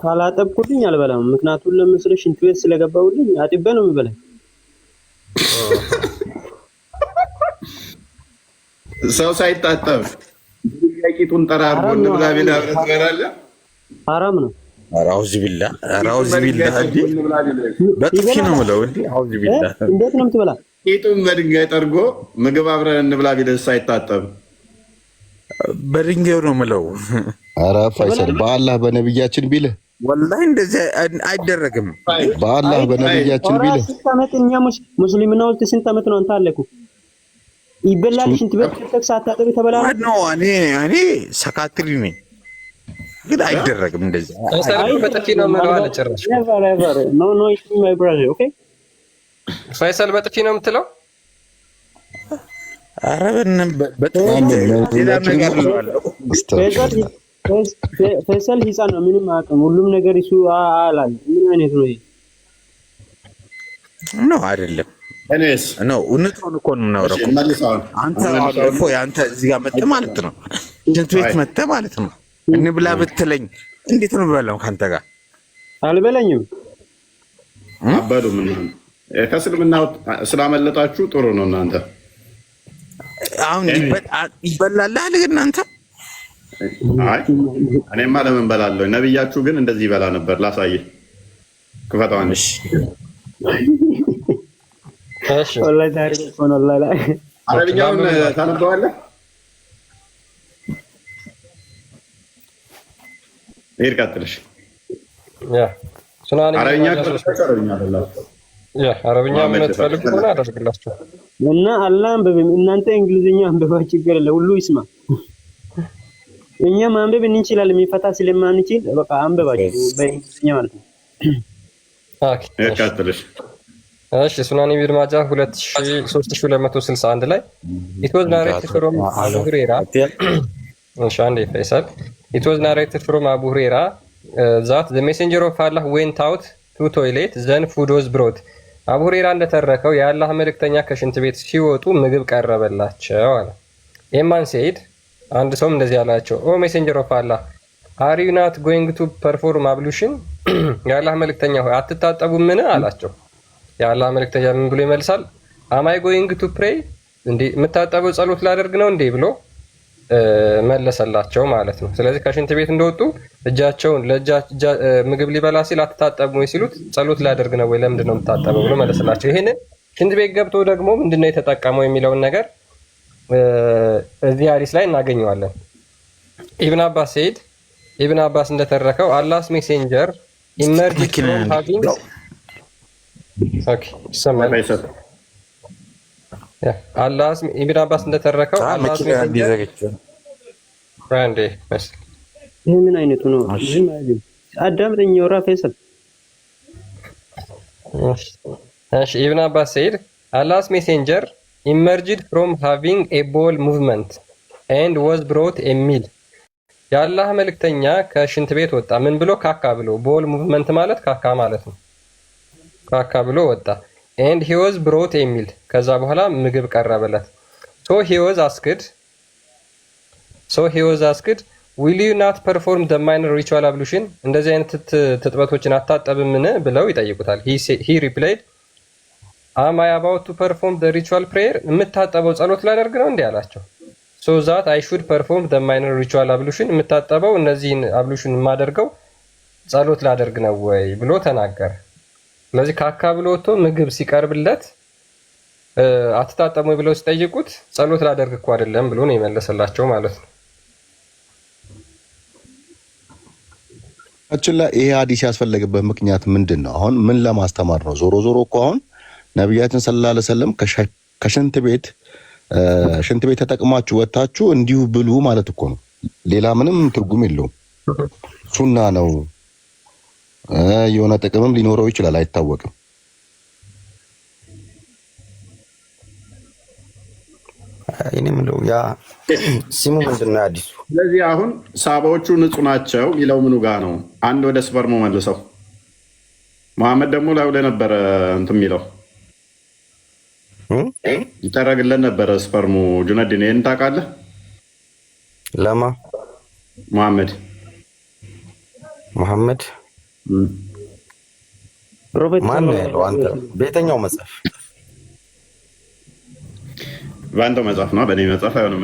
ካላጠብኩልኝ አልበላም። ምክንያቱም ለምሳሌ ሽንት ቤት ስለገባሁልኝ አጥቤ ነው የምበላው። ሰው ሳይታጠብ ቂጡን ጠራርጎ እንብላ ቢልህ አብረህ ትበላለህ? ሐራም ነው። አውዝ ቢላ አውዝ ቢላ በጥፊ ነው የምለው። አውዝ ቢላ እንዴት ነው የምትበላ? ቂጡን በድንጋይ ጠርጎ ምግብ አብረን እንብላ ቢልህ ሳይታጠብ በድንጋይ ነው የምለው። ኧረ ፈይሰል በአላህ በነብያችን ቢልህ ወላሂ እንደዚህ አይደረግም። በአላህ በነብያችን ቢልህ ስንት ዓመት እኛ ሙስሊምና ውስጥ ስንት ዓመት ነው አንተ አለኩ ይበላል። ሽንት ቤት ከተክ ሳታጠብ ተበላል ነው። እኔ ሰካትሪ ነኝ ግን አይደረግም እንደዚህ። ፈይሰል በጥፊ ነው የምለው አለ ጭራሽ። ኖ ኢትስ ማይ ብራዘር ኦኬ። ፈይሰል በጥፊ ነው የምትለው? ኧረ በጥፊ ሌላ ነገር ነው አለው። ፈይሰል ህፃን ነው፣ ምንም አያውቅም። ሁሉም ነገር እሱ አላል። ምን አይነት ነው ይሄ? ነው አይደለም እኔስ ነው እውነቱን እኮ ነው የምናወራው። አንተ አንተ እዚህ ጋር መጥተህ ማለት ነው ሽንት ቤት መጥተህ ማለት ነው እንብላ ብትለኝ እንዴት ነው የምበላው? ካንተ ጋር አልበላኝም። አበዱ ምን ከእስልምና ስላመለጣችሁ ጥሩ ነው። እናንተ አሁን ይበላል አይደል እናንተ? አይ እኔማ ለምን በላለሁ? ነብያችሁ ግን እንደዚህ ይበላ ነበር። ላሳየህ ክፈታውንሽ እሺ ወላሂ ታሪክ ሆኖ ወላሂ አረብኛውን ታነበዋለህ? ይሄድ ቀጥልሽ። አረብኛ አረብኛ የምትፈልጉ ከሆነ አደርግላችሁ እና አላህ አንብብም። እናንተ እንግሊዝኛ አንብባ ችግር የለም፣ ሁሉ ይስማ። እኛ ማንበብ እንችላለን፣ የሚፈታ ስለማንችል በቃ አንብባችሁ በእንግሊዝኛ ማለት ነው። ኦኬ ቀጥልሽ። እሺ ሱናን ኢብኑ ማጃ 3261 ላይ it was narrated from Abu Hurairah እሺ አንዴ ፈይሰል it was narrated from Abu Hurairah that the messenger of Allah went out to toilet then food was brought አቡ ሁሬራ እንደተረከው የአላህ መልእክተኛ ከሽንት ቤት ሲወጡ ምግብ ቀረበላቸው አለ። ኤማን ሰይድ አንድ ሰውም እንደዚህ አላቸው ኦ ሜሴንጀር ኦፍ አላህ are you not going to perform ablution የአላህ መልእክተኛ ሆይ አትታጠቡም ምን አላቸው። የአላህ መልእክተኛ ምን ብሎ ይመልሳል? am I going to pray እንዴ የምታጠበው ጸሎት ላደርግ ነው እንዴ ብሎ መለሰላቸው ማለት ነው። ስለዚህ ከሽንት ቤት እንደወጡ እጃቸውን ምግብ ሊበላ ሲል አትታጠቡ ወይ ሲሉት ጸሎት ላደርግ ነው ወይ ለምንድን ነው የምታጠበው ብሎ መለሰላቸው። ይሄንን ሽንት ቤት ገብቶ ደግሞ ምንድነው የተጠቀመው የሚለውን ነገር እዚህ ሐዲስ ላይ እናገኘዋለን። ኢብን አባስ ሰይድ ኢብን አባስ እንደተረከው አላህስ ሜሴንጀር ኢመርጅ ፍሮም ሃቪንግ ኦኬ ሰማይ አላህስ ኢብን አባስ እንደተረከው አላህስ ሜሴንጀር ፍራንዴ በስ ይሄ ምን አይነቱ ነው? ዝም አይልም። አዳምጠኝ ወራ ፈይሰል እሺ ኢብን አባስ ሰይድ አላህስ ሜሴንጀር emerged from having a bowel movement and was brought a meal የአላህ መልእክተኛ ከሽንት ቤት ወጣ ምን ብሎ ካካ ብሎ bowel movement ማለት ካካ ማለት ነው። ካካ ብሎ ወጣ and he was brought a meal ከዛ በኋላ ምግብ ቀረበለት። so he was asked will you not perform the minor ritual ablution እንደዚህ አይነት ትጥበቶችን አታጠብምን ብለው ይጠይቁታል። he replied am I about to perform the ritual prayer የምታጠበው ጸሎት ላደርግ ነው እንዴ አላቸው። so that I should perform the minor ritual ablution የምታጠበው እነዚህን ablution የማደርገው ጸሎት ላደርግ ነው ወይ ብሎ ተናገረ። ስለዚህ ካካ ብሎ ወጥቶ ምግብ ሲቀርብለት አትታጠሙ ብለው ሲጠይቁት ጸሎት ላደርግ እኮ አይደለም ብሎ ነው የመለሰላቸው ማለት ነው። አችላ ይሄ ሐዲስ ያስፈለገበት ምክንያት ምንድን ነው? አሁን ምን ለማስተማር ነው? ዞሮ ዞሮ እኮ አሁን ነብያችን ሰለላሁ ዐለይሂ ወሰለም ከሽንት ቤት ተጠቅማችሁ ወጣችሁ እንዲሁ ብሉ ማለት እኮ ነው። ሌላ ምንም ትርጉም የለውም። ሱና ነው። የሆነ ጥቅምም ሊኖረው ይችላል፣ አይታወቅም። እኔ ምለው ያ ሲሙ ምንድነው አዲሱ? ስለዚህ አሁን ሳባዎቹ ንጹህ ናቸው የሚለው ምኑ ጋር ነው? አንድ ወደ ስፐርሙ መልሰው። መሐመድ ደግሞ ላይ ወደ ነበረ እንትን የሚለው ይጠረግለን ነበረ ስፐርሙ። ጁነዲን ይሄን ታውቃለህ? ለማ መሐመድ ሮቤት ማን ነው ያለው? አንተ በየትኛው መጽሐፍ? በአንተው መጽሐፍ ነው፣ በእኔ መጽሐፍ አይሆንም።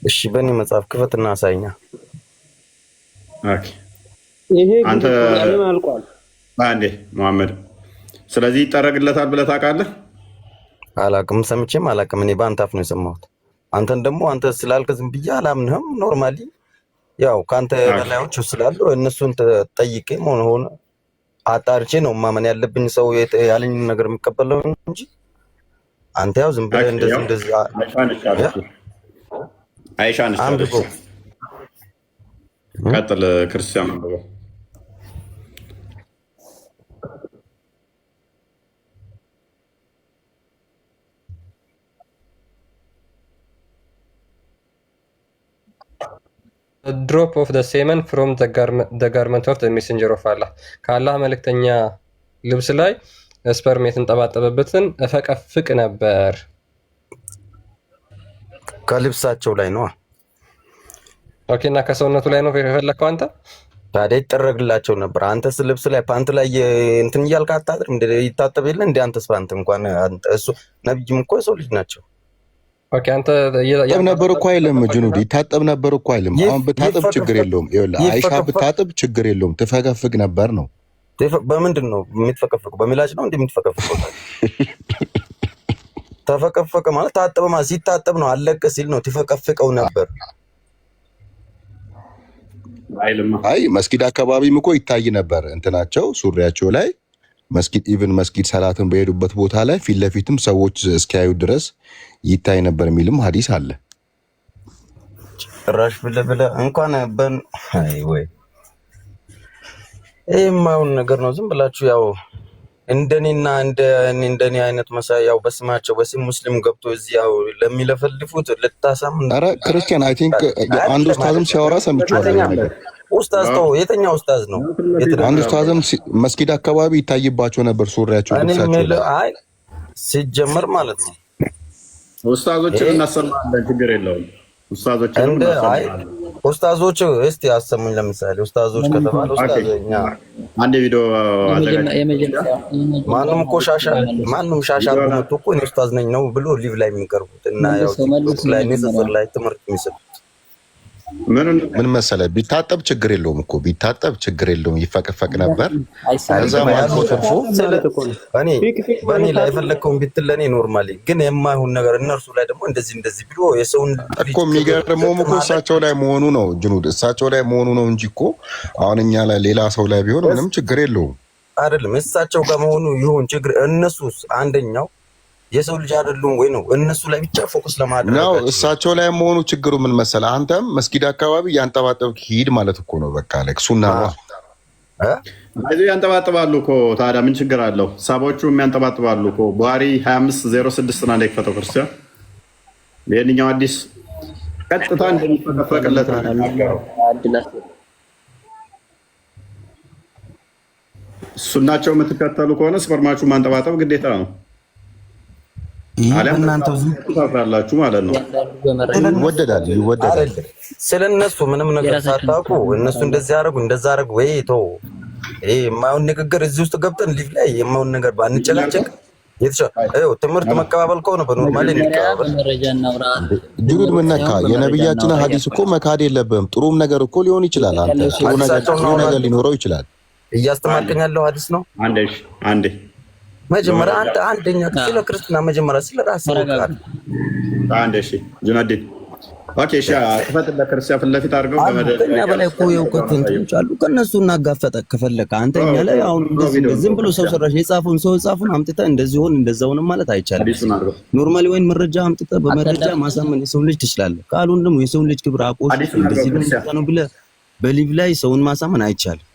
እሺ በእኔ መጽሐፍ ክፈትና አሳይኛ። ኦኬ ይሄ አንተ አልቋል አንዴ መሐመድ። ስለዚህ ይጠረግለታል ብለህ ታውቃለህ? አላውቅም፣ ሰምቼም አላውቅም። እኔ በአንተ አፍ ነው የሰማሁት። አንተን ደግሞ አንተ ስላልክ ዝም ብዬ አላምንህም። ኖርማሊ ያው ከአንተ በላዮች ስላሉ እነሱን ጠይቄ ሆነ አጣርቼ ነው ማመን ያለብኝ። ሰው ያለኝ ነገር የሚቀበለው እንጂ አንተ ያው ዝም ብለህ እንደዚህ አይሻን ቀጥል። ክርስቲያን አንብበው። ድሮፕ ኦፍ ዘ ሴመን ፍሮም ዘ ጋርመንት ኦፍ ዘ ሜሴንጀር ኦፍ አላህ ከአላህ መልእክተኛ ልብስ ላይ ስፐርም የተንጠባጠበበትን እፈቀፍቅ ነበር። ከልብሳቸው ላይ ነው። ኦኬ እና ከሰውነቱ ላይ ነው የፈለከው አንተ? ታዲያ ይጠረግላቸው ነበር። አንተስ ልብስ ላይ ፓንት ላይ እንትን እያልክ አታጥርም? ይታጠብ የለ እንደ አንተስ ፓንት እንኳን እሱ ነብይም እኮ የሰው ልጅ ናቸው። ኦኬ አንተ ይታጠብ ነበር እኮ አይልም ጁኑዲ፣ ይታጠብ ነበር እኮ አይልም። አሁን ብታጠብ ችግር የለውም። ይኸውልህ አይሻ ብታጠብ ችግር የለውም። ትፈቀፍቅ ነበር ነው። በምንድን ነው የምትፈቀፍቀው? በሚላጭ ነው እንዴ የምትፈቀፍቀው? ተፈቀፈቀ ማለት ታጠበ ማለት ሲታጠብ ነው። አለቀ ሲል ነው ትፈቀፍቀው ነበር። አይ መስጊድ አካባቢም እኮ ይታይ ነበር እንትናቸው ሱሪያቸው ላይ መስጊድ ሰላትን በሄዱበት ቦታ ላይ ፊት ለፊትም ሰዎች እስኪያዩ ድረስ ይታይ ነበር የሚልም ሐዲስ አለ። ጭራሽ ብለህ እንኳን አይ ወይ የማይሆን ነገር ነው። ዝም ብላችሁ ያው እንደኔና እንደኔ አይነት መሳይ ያው በስማቸው በስም ሙስሊም ገብቶ እዚህ ያው ለሚለፈልፉት ልታሳምን። ኧረ ክርስቲያን አይ ቲንክ አንድ ኡስታዝም ሲያወራ ሰምቼዋለሁ። ኡስታዝ ተው፣ የትኛው ኡስታዝ ነው? አንድ ኡስታዝም መስጊድ አካባቢ ይታይባቸው ነበር ሱሪያቸው ልብሳቸው። አይ ሲጀመር ማለት ነው ኡስታዞችን እናሰማለን፣ ችግር የለውም። ኡስታዞች እስቲ አሰሙኝ። ለምሳሌ ኡስታዞች ከተባለ ኡስታዝኛ አንድ ቪዲዮ ማንም እኮ ሻሻ አርጎ እኮ እኔ ኡስታዝ ነኝ ነው ብሎ ሊቭ ላይ የሚቀርቡት እና ያው ላይ ንጽጽር ላይ ትምህርት የሚሰጡት ምን መሰለህ፣ ቢታጠብ ችግር የለውም እኮ ቢታጠብ ችግር የለውም፣ ይፈቀፈቅ ነበር። ከዛም አልፎ ተርፎ በእኔ ላይ የፈለግከውን ቢትል ለእኔ ኖርማሊ፣ ግን የማይሆን ነገር እነርሱ ላይ ደግሞ እንደዚህ ብሎ የሰውን እኮ የሚገርመውም እኮ እሳቸው ላይ መሆኑ ነው ጅኑድ፣ እሳቸው ላይ መሆኑ ነው እንጂ እኮ አሁን እኛ ላይ ሌላ ሰው ላይ ቢሆን ምንም ችግር የለውም። አይደለም እሳቸው ጋር መሆኑ ይሁን ችግር፣ እነሱስ አንደኛው የሰው ልጅ አይደሉም ወይ ነው? እነሱ ላይ ብቻ ፎከስ ለማድረግ ነው። እሳቸው ላይ መሆኑ ችግሩ ምን መሰለህ፣ አንተም መስጊድ አካባቢ ያንጠባጠብክ ሂድ ማለት እኮ ነው። በቃ ለክ ሱና ነው። እዚህ ያንጠባጥባሉ እኮ ታዲያ ምን ችግር አለው? ሳቦቹ የሚያንጠባጥባሉ እኮ። ቡሃሪ 2506 ና ላይ ከተው ክርስቲያን የኛው አዲስ ቀጥታ እንደሚፈቀፈቅለት ነው። ሱናቸው የምትከተሉ ከሆነ ስፐርማችሁ ማንጠባጠብ ግዴታ ነው። እናንተው ታፍራላችሁ ማለት ነው። ይወደዳል። ስለነሱ ምንም ነገር ሳታውቁ እነሱ እንደዚህ ያደርጉ እንደዛ ያደርጉ ወይ ተው። ይሄ የማይሆን ንግግር እዚህ ውስጥ ገብተን ሊቭ ላይ የማይሆን ነገር ባንጨቃጨቅ የተሻለ ትምህርት መቀባበል ከሆነ በኖርማሊ እንቀባበል። ጅሩድ ምነካ የነብያችን ሐዲስ እኮ መካድ የለብህም። ጥሩም ነገር እኮ ሊሆን ይችላል። አንተ ጥሩ ነገር ሊኖረው ይችላል። እያስተማርከኝ ያለው ሐዲስ ነው። አንዴ መጀመሪያ አንደኛ ስለ ክርስትና መጀመሪያ ስለ ራስህ ወቃል አንዴ እሺ ጁናዲን ኦኬ እሺ ተፈተለ ክርስቲያን ፊት ለፊት አድርገው ከኛ በላይ እኮ የእውቀት እንትኖች አሉ። ከነሱ እናጋፈጠ ከፈለከ አንተኛ ላይ አሁን ዝም ብሎ ሰው ሰራሽ የጻፉን አምጥተህ እንደዚህ ሆን እንደዛውንም ማለት አይቻልም። ኖርማሊ ወይን መረጃ አምጥተህ በመረጃ ማሳመን የሰው ልጅ ትችላለህ። ካልሆነ ደግሞ የሰው ልጅ ክብር አቆሽ እንደዚህ ነው ብለህ በሊቭ ላይ ሰውን ማሳመን አይቻልም።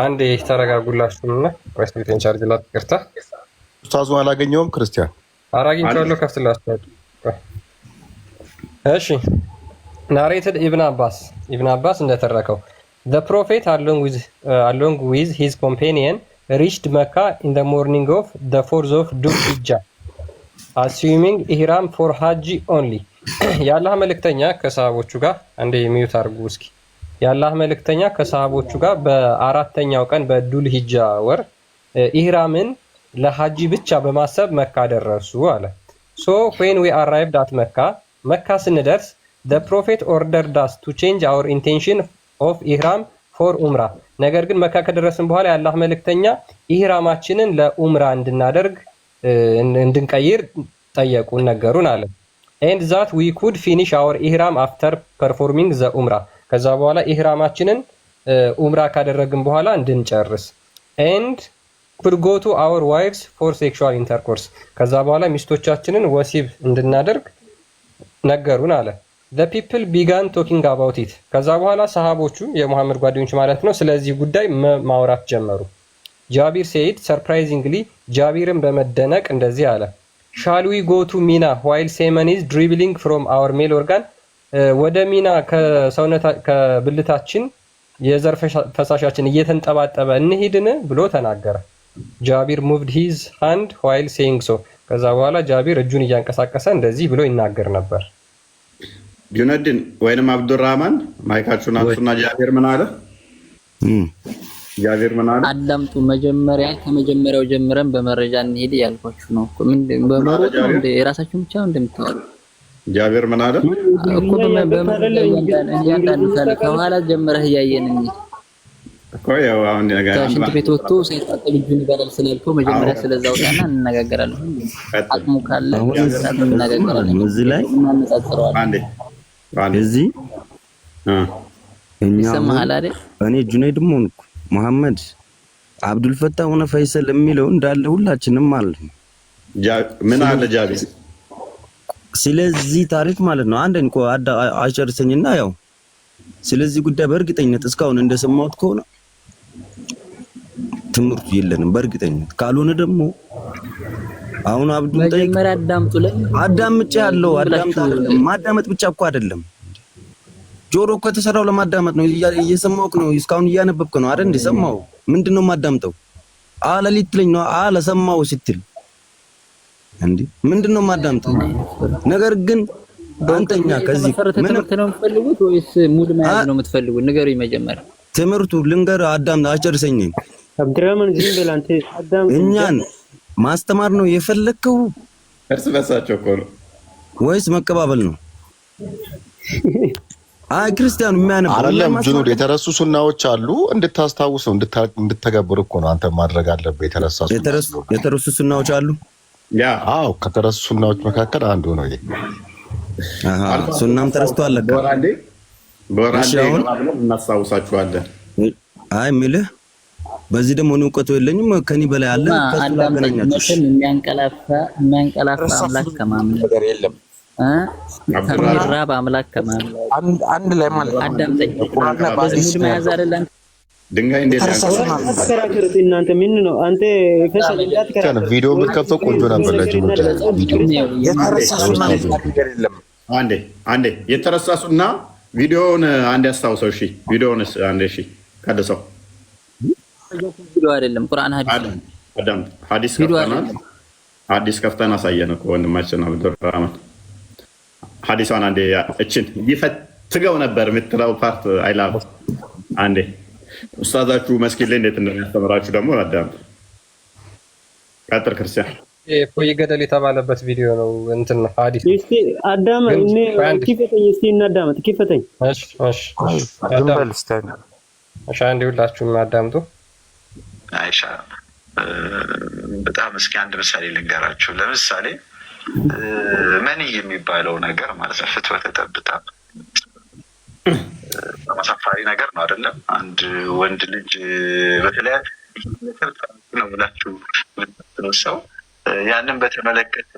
አንዴ ተረጋጉላችሁና ወይስ ቻርጅ ላጥቅርታ ኡስታዙን አላገኘውም። ክርስቲያን አራግኝቻለሁ ከፍትላችኋል። እሺ ናሬትድ ኢብን አባስ እንደተረከው the prophet along with his companion reached Mecca in the morning of the 4th of Dhul Hijjah assuming ihram for Hajj only የአላህ መልእክተኛ ከሰሃቦቹ ጋር አንዴ ሚዩት አድርጉ እስኪ። የአላህ መልእክተኛ ከሰሃቦቹ ጋር በአራተኛው ቀን በዱል ሂጃ ወር ኢህራምን ለሐጂ ብቻ በማሰብ መካ ደረሱ አለ። so when we arrived at መካ ስንደርስ the prophet ordered us to change our intention of ihram for umrah ነገር ግን መካ ከደረስን በኋላ የአላህ መልእክተኛ ኢህራማችንን ለኡምራ እንድናደርግ እንድንቀይር ጠየቁን ነገሩን አለ። and that we could finish our ihram after performing the umrah ከዛ በኋላ ኢህራማችንን ኡምራ ካደረግን በኋላ እንድንጨርስ and could go to our wives for sexual intercourse ከዛ በኋላ ሚስቶቻችንን ወሲብ እንድናደርግ ነገሩን አለ። the people began talking about it ከዛ በኋላ ሰሃቦቹ የሙሐመድ ጓደኞች ማለት ነው ስለዚህ ጉዳይ ማውራት ጀመሩ። ጃቢር said surprisingly ጃቢርን በመደነቅ እንደዚህ አለ shall we go to Mina while semen is dribbling from our male organ ወደ ሚና ከብልታችን የዘር ፈሳሻችን እየተንጠባጠበ እንሂድን ብሎ ተናገረ። ጃቢር moved his hand while saying so ከዛ በኋላ ጃቢር እጁን እያንቀሳቀሰ እንደዚህ ብሎ ይናገር ነበር። ጁነዲን ወይንም አብዱራህማን ማይካችሁን አንሱና ጃቢር ምን አለ? ጃቢር ምን አለ? አዳምጡ። መጀመሪያ ከመጀመሪያው ጀምረን በመረጃ እንሄድ ያልኳችሁ ነው እኮ ምን በመሮጥ እንደ የራሳችሁን ብቻ እንደምታወሩ ጃቢር ምን አለ እኮ እያንዳንዱ ካለ ከኋላ ጀምረህ እያየን እንሂድ እኮ ያው አሁን ነገር ሽንት ቤት ወጥቶ ሳይታጠብ እጁን ይበላል ስላልከው መጀመሪያ ስለዛው ጣና እንነጋገራለን። አቅሙ ካለ እንነጋገራለን። እዚህ ላይ አንዴ እዚህ ይሰማሃል አይደል? እኔ ጁነይድም ሆንኩ መሐመድ አብዱል ፈታህ ሆነ ፈይሰል የሚለው እንዳለ ሁላችንም ማለት ነው። ምን አለ ጃቢር ስለዚህ ታሪክ ማለት ነው። አንድ እንኳን አጨርሰኝና ያው ስለዚህ ጉዳይ በእርግጠኝነት እስካሁን እንደሰማሁት ከሆነ ትምህርቱ የለንም በእርግጠኝነት ካልሆነ ደግሞ አሁን አብዱል ጠይቅ መጀመሪያ አዳምጡ ላይ አዳምጬ ያለው ማዳመጥ ብቻ እኮ አይደለም። ጆሮ እኮ የተሰራው ለማዳመጥ ነው። እየሰማሁህ ነው። እስካሁን እያነበብክ ነው አይደል? እንደሰማሁ ምንድነው ማዳምጠው? አለ ሊትለኝ ነው አለ ሰማው ስትል እንዴ ምንድነው ማዳምጠው? ነገር ግን አንተኛ ከዚህ ትምህርት ነው የምትፈልጉት ወይስ ሙድ መያዝ ነው የምትፈልጉት? ንገሩኝ መጀመሪያ። ትምህርቱ ልንገር አዳም አጨርሰኝ። አብዱራህማን ዝም ብለህ አንተ አዳም እኛን ማስተማር ነው የፈለከው? እርስ በርሳቸው እኮ ነው ወይስ መቀባበል ነው? አይ ክርስቲያኑ የሚያነብ አይደለም። ጁኑድ የተረሱ ሱናዎች አሉ እንድታስታውስ ነው እንድትተገብር እኮ ነው አንተ ማድረግ አለብህ። የተረሱ ሱናዎች አሉ። ያ አዎ ከተረሱ ሱናዎች መካከል አንዱ ነው ይሄ። ሱናም ተረስቷል። በወራዴ እናስታውሳችኋለን። አይ የሚልህ በዚህ ደግሞ እውቀቱ የለኝም ከኔ በላይ አለ። ከሱ ላገናኛችሁ የሚያንቀላፋ አምላክ ከማምለክ ነገር የለም። ከሚራብ አምላክ ከማምለክ አንድ ላይ ማለት አዳምጠኝ። በዚህ ሙድ መያዝ አይደለም። ድንጋይ እንዴት ያከራከሩት እናንተ ምን ነው? አንተ ፈሰልዳት ከራከረ ቪዲዮ የምትከፍተው ቆንጆ ነበር። ቪዲዮ የተረሳ ሱና ነገር የለም። አንዴ የተረሳ ሱና ቪዲዮውን አንዴ አስታውሰው። እሺ ቪዲዮውንስ አንዴ እሺ ቀደሰው ቪዲዮ አይደለም ቁርአን ሐዲስ ነው። አዳም ሐዲስ ከፍተናል። ሐዲስ ከፍተና አሳየን እኮ ወንድማችን አብዱራህማን ሐዲሷን አንዴ እችን ይፈትገው ነበር የምትለው ፓርት አይላም። አንዴ ኡስታዛችሁ መስጊድ ላይ እንዴት እንደሚያስተምራችሁ ደግሞ አዳም ቀጥል ክርስቲያን እፎይ ገደል የተባለበት ቪዲዮ ነው እንትን ነው ሐዲስ። እስቲ አዳም እኔ ኪፈተኝ እስቲ እናዳምጥ ኪፈተኝ። እሺ አንዴ ሁላችሁም አዳምጡ። አይሻ በጣም እስኪ አንድ ምሳሌ ልንገራችሁ። ለምሳሌ መኒ የሚባለው ነገር ማለት ነው ፍትወተ ጠብታ አሳፋሪ ነገር ነው አይደለም? አንድ ወንድ ልጅ በተለይ ነው ብላችሁ ነው ሰው ያንን በተመለከተ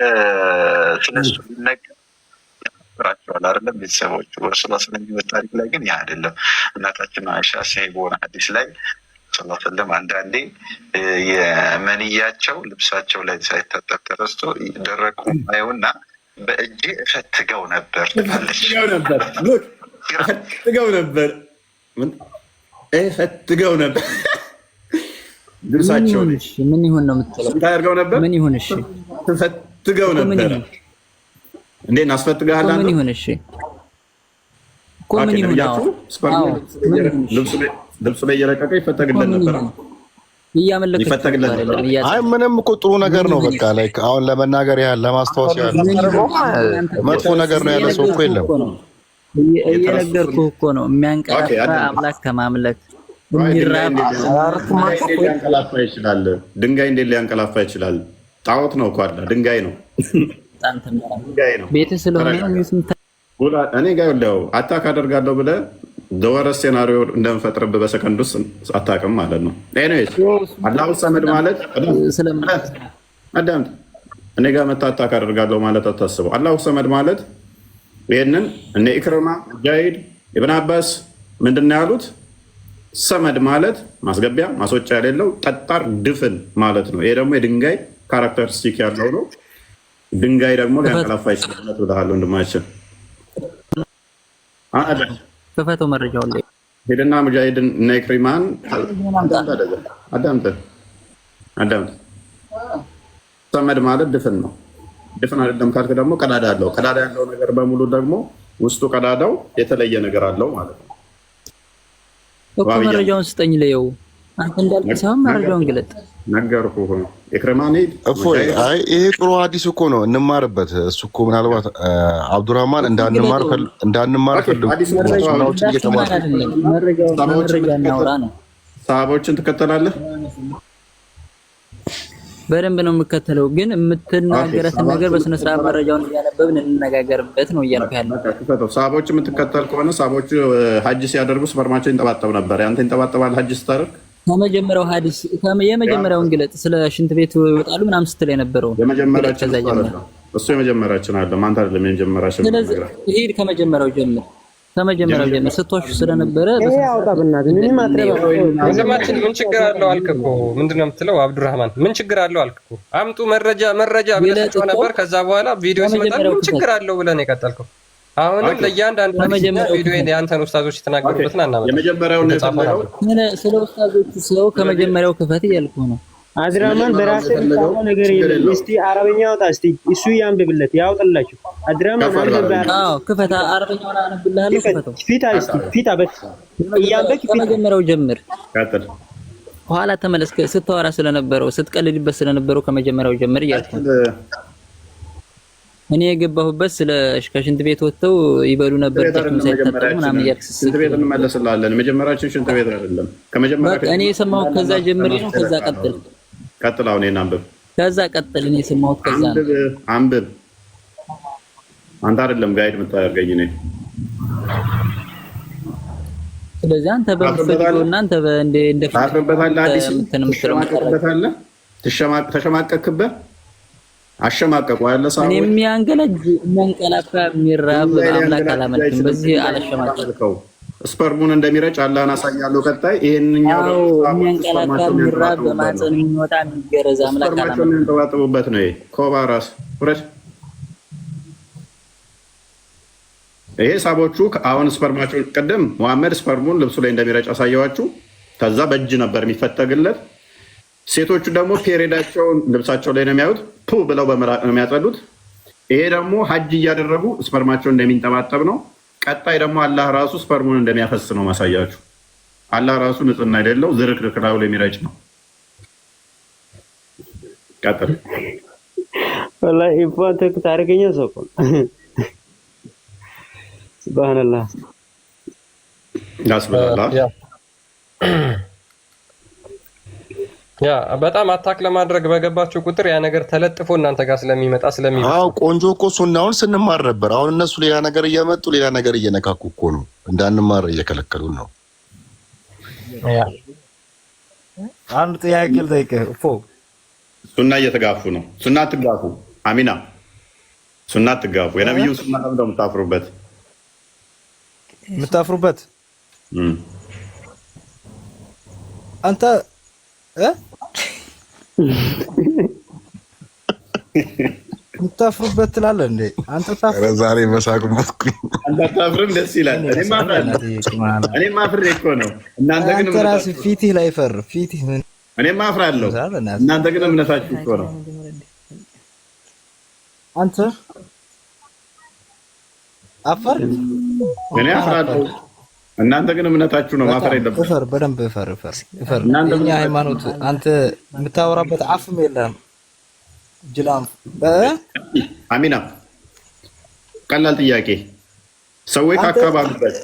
ስለሱ ሊነገር ያፈራቸዋል አይደለም? ቤተሰቦቹ ረሱላ ስለሚወት ታሪክ ላይ ግን ያ አይደለም። እናታችን አይሻ ሰሂህ በሆነ ሐዲስ ላይ ሰለላሁ ዐለይሂ ወሰለም አንዳንዴ የመንያቸው ልብሳቸው ላይ ሳይታጠብ ተረስቶ ደረቁ ማየውና በእጅ እፈትገው ነበር ትላለች። እፈትገው ነበር ልብሳቸው ምን ይሁን ነው የምትለው? ታደርገው ነበር። ምን ይሁን? እሺ ትፈትገው ነበር። እንዴት እናስፈትጋለን? ምን ይሁን? እሺ እኮ ምን ይሁን? ልብሱ ላይ እየለቀቀ ይፈተግልን ነበር። አይ ምንም እኮ ጥሩ ነገር ነው። በቃ ላይክ አሁን ለመናገር ያህል ለማስታወስ ያህል መጥፎ ነገር ነው ያለ ሰው እኮ የለም። እየነገርኩህ እኮ ነው። የሚያንቀላፋ አምላክ ከማምለክ ድንጋይ እንዴት ሊያንቀላፋ ይችላል? ጣዖት ነው እኮ አለ። ድንጋይ ነው ቤት ስለሆነ እኔ ጋር ያለው አታክ አደርጋለሁ ብለህ ደወረስ ሴናሪዮ እንደምፈጥርብህ በሰከንድ ውስጥ አታውቅም ማለት ነው። ኤኒዌይስ አላሁ ሰመድ ማለት አዳምጥ። እኔ ጋር መታ አታክ አደርጋለሁ ማለት አታስበው። አላሁ ሰመድ ማለት ይህንን እነ ኢክረማ ሙጃሂድ ኢብን አባስ ምንድን ነው ያሉት? ሰመድ ማለት ማስገቢያ ማስወጫ የሌለው ጠጣር ድፍን ማለት ነው። ይሄ ደግሞ የድንጋይ ካራክተሪስቲክ ያለው ነው። ድንጋይ ደግሞ ሊያንቀላፋ ይችላል ብለሃል ወንድማችን። ክፈተው መረጃውን ላይ ሄድና ሙጃሂድን እና ኢክሪማን አዳምጥ። ሰመድ ማለት ድፍን ነው። ድፍን አይደለም ካልክ ደግሞ ቀዳዳ አለው። ቀዳዳ ያለው ነገር በሙሉ ደግሞ ውስጡ ቀዳዳው የተለየ ነገር አለው ማለት ነው እኮ። መረጃውን ስጠኝ ለየው። አንተ እንዳልክ ሳይሆን መረጃውን ግለጥ። ነገርኩህ። ኢክሪማን እፎይ አይ ይሄ ጥሩ ሐዲስ እኮ ነው፣ እንማርበት። እሱ እኮ ምናልባት አብዱራህማን እንዳንማር ፈልጉ ሱናዎችን እየተማሩ ሰሃቦችን ትከተላለህ። በደንብ ነው የምከተለው፣ ግን የምትናገረትን ነገር በስነ ስርዓት መረጃውን እያነበብን እንነጋገርበት ነው እያልኩ ያለው። ሰሃቦች የምትከተል ከሆነ ሰሃቦቹ ሀጅ ሲያደርጉ ስፐርማቸው ይንጠባጠብ ነበር። ያንተ ይንጠባጠባል ሀጅ ስታደርግ? ከመጀመሪያው ሐዲስ የመጀመሪያውን ግለጥ። ስለ ሽንት ቤት ይወጣሉ ምናምን ስትል የነበረው እሱ የመጀመሪያችን አለ ማንተ አይደለም የመጀመሪያችን። ስለዚህ ሂድ ከመጀመሪያው ጀምር። ስትዋሹ ስለነበረ ወንድማችን ምን ችግር አለው አልክ እኮ። ምንድን ነው የምትለው አብዱራህማን? ምን ችግር አለው አልክ እኮ። አምጡ መረጃ ብለህ ነበር። ከዛ በኋላ ቪዲዮ ሲመጣ ምን ችግር አለው ብለህ ነው የቀጠልከው። አሁንም ለእያንዳንዱ ቪዲዮ የአንተን ኡስታዞች የተናገሩበትን አናመጣም። የመጀመሪያውን ስለ ኡስታዞቹ ሰው ከመጀመሪያው ክፈት እያልኩህ ነው። አድራማን በራሴ ነገር የለም። እስቲ አረበኛ አውጣ፣ እስቲ እሱ ያንብብለት ያውጥላችሁ። አድራማን ክፈታ፣ አረበኛውን አነብልሃለሁ። ክፈተው። ፊታ ከመጀመሪያው ጀምር፣ ኋላ ተመለስ። ስታወራ ስለነበረው ስትቀልድበት ስለነበረው ከመጀመሪያው ጀምር እያልኩ እኔ የገባሁበት ስለ ከሽንት ቤት ወጥተው ይበሉ ነበር ታክም ሳይታጠቡ ምናምን እያልክ ሽንት ቤት እንመለስላለን። መጀመሪያችን ሽንት ቤት አይደለም። ከመጀመሪያ እኔ የሰማሁት ከዛ ጀምሬ ነው። ከዛ ቀጥል። አሁን ይሄን አንብብ። ከዛ ቀጥል። እኔ የሰማሁት ከዛ ነው። አንብብ። አንተ አይደለም ጋይድ የምታደርገኝ እኔ። ስለዚህ አንተ በምትፈልገውና አንተ እንደ ታፍርበታለህ። አዲስ ታፍርበታለህ። ተሸማቀቅበት አሸማቀቁ ያለ ሰው እኔ የሚያንቀላፋ የሚራብ አምላክ አላመልክም። በዚህ አላሸማቀቅከው። ስፐርሙን እንደሚረጭ አላህን አሳያለሁ። ቀጣይ ይሄንኛው የሚያንቀላፋ የሚራብ በማህፀን የሚወጣ የሚገረዝ አምላክ አላመልክም። ተዋጥቡበት ነው። ይሄ ኮባራስ ፍረሽ ይሄ ሳቦቹ አሁን ስፐርማቸው ቀደም መሐመድ ስፐርሙን ልብሱ ላይ እንደሚረጭ አሳየዋችሁ። ከዛ በእጅ ነበር የሚፈተግለት። ሴቶቹ ደግሞ ፔሬዳቸውን ልብሳቸው ላይ ነው የሚያዩት። ፑ ብለው በመራቅ ነው የሚያጸዱት። ይሄ ደግሞ ሀጅ እያደረጉ ስፐርማቸው እንደሚንጠባጠብ ነው። ቀጣይ ደግሞ አላህ ራሱ ስፐርሙን እንደሚያፈስ ነው ማሳያችሁ። አላህ ራሱ ንጽህና አይደለው ዝርክርክ ላይ የሚረጭ ነው። ቀጥል። والله يفوتك ታሪከኛ ሰው እኮ ሱብሃንአላህ ያ በጣም አታክ ለማድረግ በገባችሁ ቁጥር ያ ነገር ተለጥፎ እናንተ ጋር ስለሚመጣ አዎ ቆንጆ እኮ ሱናውን ስንማር ነበር። አሁን እነሱ ሌላ ነገር እየመጡ ሌላ ነገር እየነካኩ እኮ ነው። እንዳንማር እየከለከሉን ነው። ያ አንድ ጥያቄ ልጠይቅህ እፎ ሱና እየተጋፉ ነው። ሱና አትጋፉ። አሚና ሱና አትጋፉ። የነብዩ ሱና ነው የምታፍሩበት የምታፍሩበት አንተ የምታፍሩበት ትላለህ እንዴ? አንተ ታፍር ዛሬ መሳቁበት አንተ ታፍርም ደስ ይላል። እኔም አፍሬ እኮ ነው። እናንተ ግን አንተ ራስህ ፊትህ ላይ ፈር ፊትህ ምን እኔም አፍራለሁ። እናንተ ግን እምነታችሁ እኮ ነው። አንተ አፈር እኔ አፍራለሁ። እናንተ ግን እምነታችሁ ነው። ማፈር የለብህም። እፈር፣ በደንብ እፈር። የእኛ ሃይማኖት አንተ የምታወራበት አፍም የለም። ጅላም አሚና ቀላል ጥያቄ። ሰዎች ካካባሉበት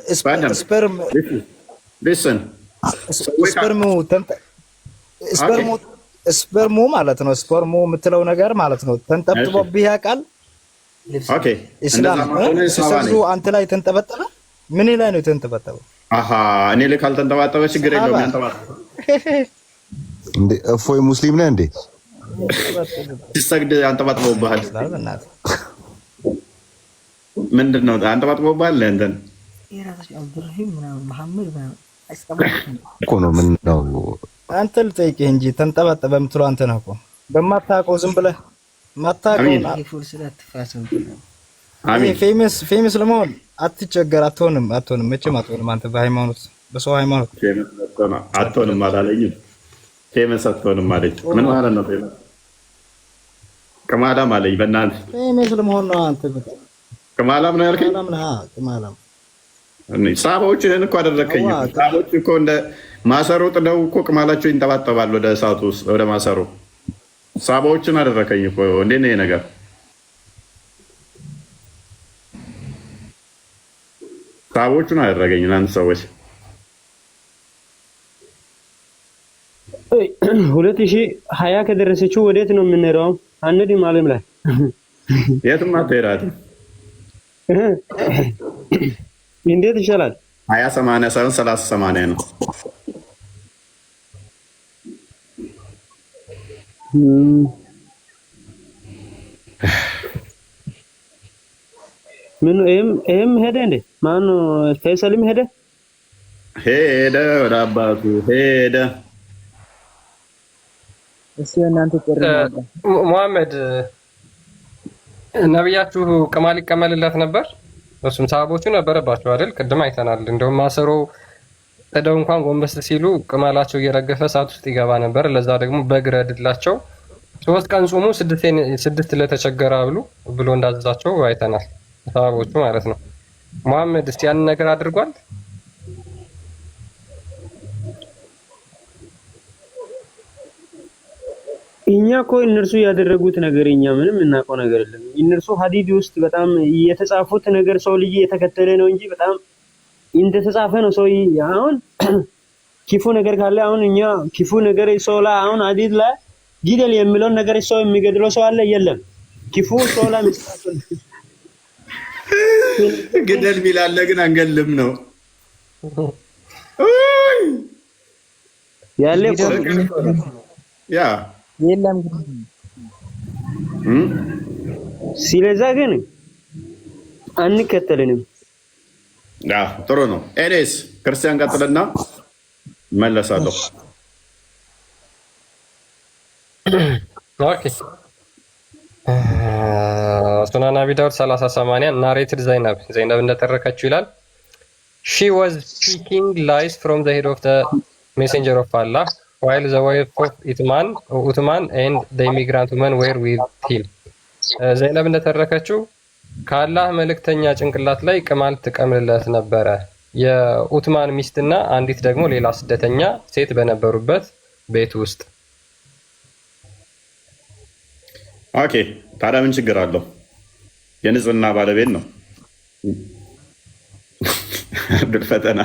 ስፐርሙ ማለት ነው። ስፐርሙ የምትለው ነገር ማለት ነው። ተንጠብጥቦብህ ያውቃል? ኢስላም ሲሰግዱ አንተ ላይ ተንጠበጠበ? ምን ላይ ነው የተንጠባጠበው? እኔ ላይ ካልተንጠባጠበ ችግር የለውም። ያንጠባጠበ እንዴ? እፎይ ሙስሊም ነህ እንዴ? ሲሰግድ አንጠባጥበውብሃል። ምንድን ነው አንጠባጥበውብሃል? እንትን እኮ ነው። ምን ነው አንተ ልጠይቅህ እንጂ ተንጠባጠበ የምትለው አንተ ነህ እኮ። በማታውቀው ዝም ብለህ ማታውቀው ፌመስ ለመሆን አትቸገር። አትሆንም መቼም አትሆንም። አንተ በሃይማኖት በሰው ሃይማኖት አትሆንም አላለኝም። ፌመስ አትሆንም አለኝ። ምን ማለት ነው ፌመስ? ቅማላም አለኝ። በእናትህ ፌመስ ለመሆን ነው። አንተ ቅማላም ነው ያልከኝ? ቅማላም ሳባዎችን እኮ አደረከኝ። ሳባዎች እኮ እንደ ማሰሮ ጥለው እኮ ቅማላቸው ይንጠባጠባል ወደ እሳቱ ውስጥ ወደ ማሰሮ። ሳባዎችን አደረከኝ እኮ። እንዴት ነው ይሄ ነገር? ሳቦቹን አደረገኝ። እናንተ ሰዎች 2020 ከደረሰችው ወዴት ነው የምንሄደው? አንድም ዓለም ላይ የትም አትሄዳትም። እንዴት ይሻላል? 20/80 ሳይሆን 30/80 ነው። ምን ኤም ሄደ እንዴ? ማን ነው? ፈይሰልም ሄደ ወደ አባቱ ሄደ። እሱ እናንተ ጥሪ ነው። ሙሐመድ ነብያችሁ ቅማል ይቀመልለት ነበር። እሱም ሰሃቦቹ ነበረባቸው አይደል? ቅድም አይተናል። እንደውም ማሰሮ ተደው እንኳን ጎንበስ ሲሉ ቅማላቸው እየረገፈ ሰዓት ውስጥ ይገባ ነበር። ለዛ ደግሞ በግረድላቸው 3 ቀን ጾሙ 6 ለተቸገረ ብሎ እንዳዘዛቸው አይተናል። ሰሃቦቹ ማለት ነው። ሙሐመድ እስቲ ያን ነገር አድርጓል? እኛ እኮ እነርሱ ያደረጉት ነገር እኛ ምንም እናውቀው ነገር የለም። እነርሱ ሐዲድ ውስጥ በጣም የተጻፉት ነገር ሰው ልጅ የተከተለ ነው እንጂ በጣም እንደተጻፈ ነው። ሰው አሁን ክፉ ነገር ካለ አሁን እኛ ክፉ ነገር ሰው ላይ አሁን ሐዲድ ላይ ግደል የሚለው ነገር ሰው የሚገድለው ሰው አለ? የለም። ክፉ ሰው ላይ መስጣት ግደል ቢላለ ግን አንገልም ነው ያለ ያ የለም። ስለዛ ግን አንከተልንም። ጥሩ ነው። ኤኔስ ክርስቲያን ቀጥልና መለሳለሁ። ኦኬ ሱናን አቢ ዳውድ 30/80 ናሬትድ ዘይነብ እንደተረከችው ይላል። she was speaking lies from the head of the messenger of Allah while the wife of Uthman and the immigrant woman were with him. ዘይነብ እንደተረከችው ከአላህ መልእክተኛ ጭንቅላት ላይ ቅማል ትቀምልለት ነበረ። የኡትማን ሚስትና አንዲት ደግሞ ሌላ ስደተኛ ሴት በነበሩበት ቤት ውስጥ። ኦኬ ታዲያ ምን ችግር አለው? የንጽህና ባለቤት ነው። አብዱል ፈተና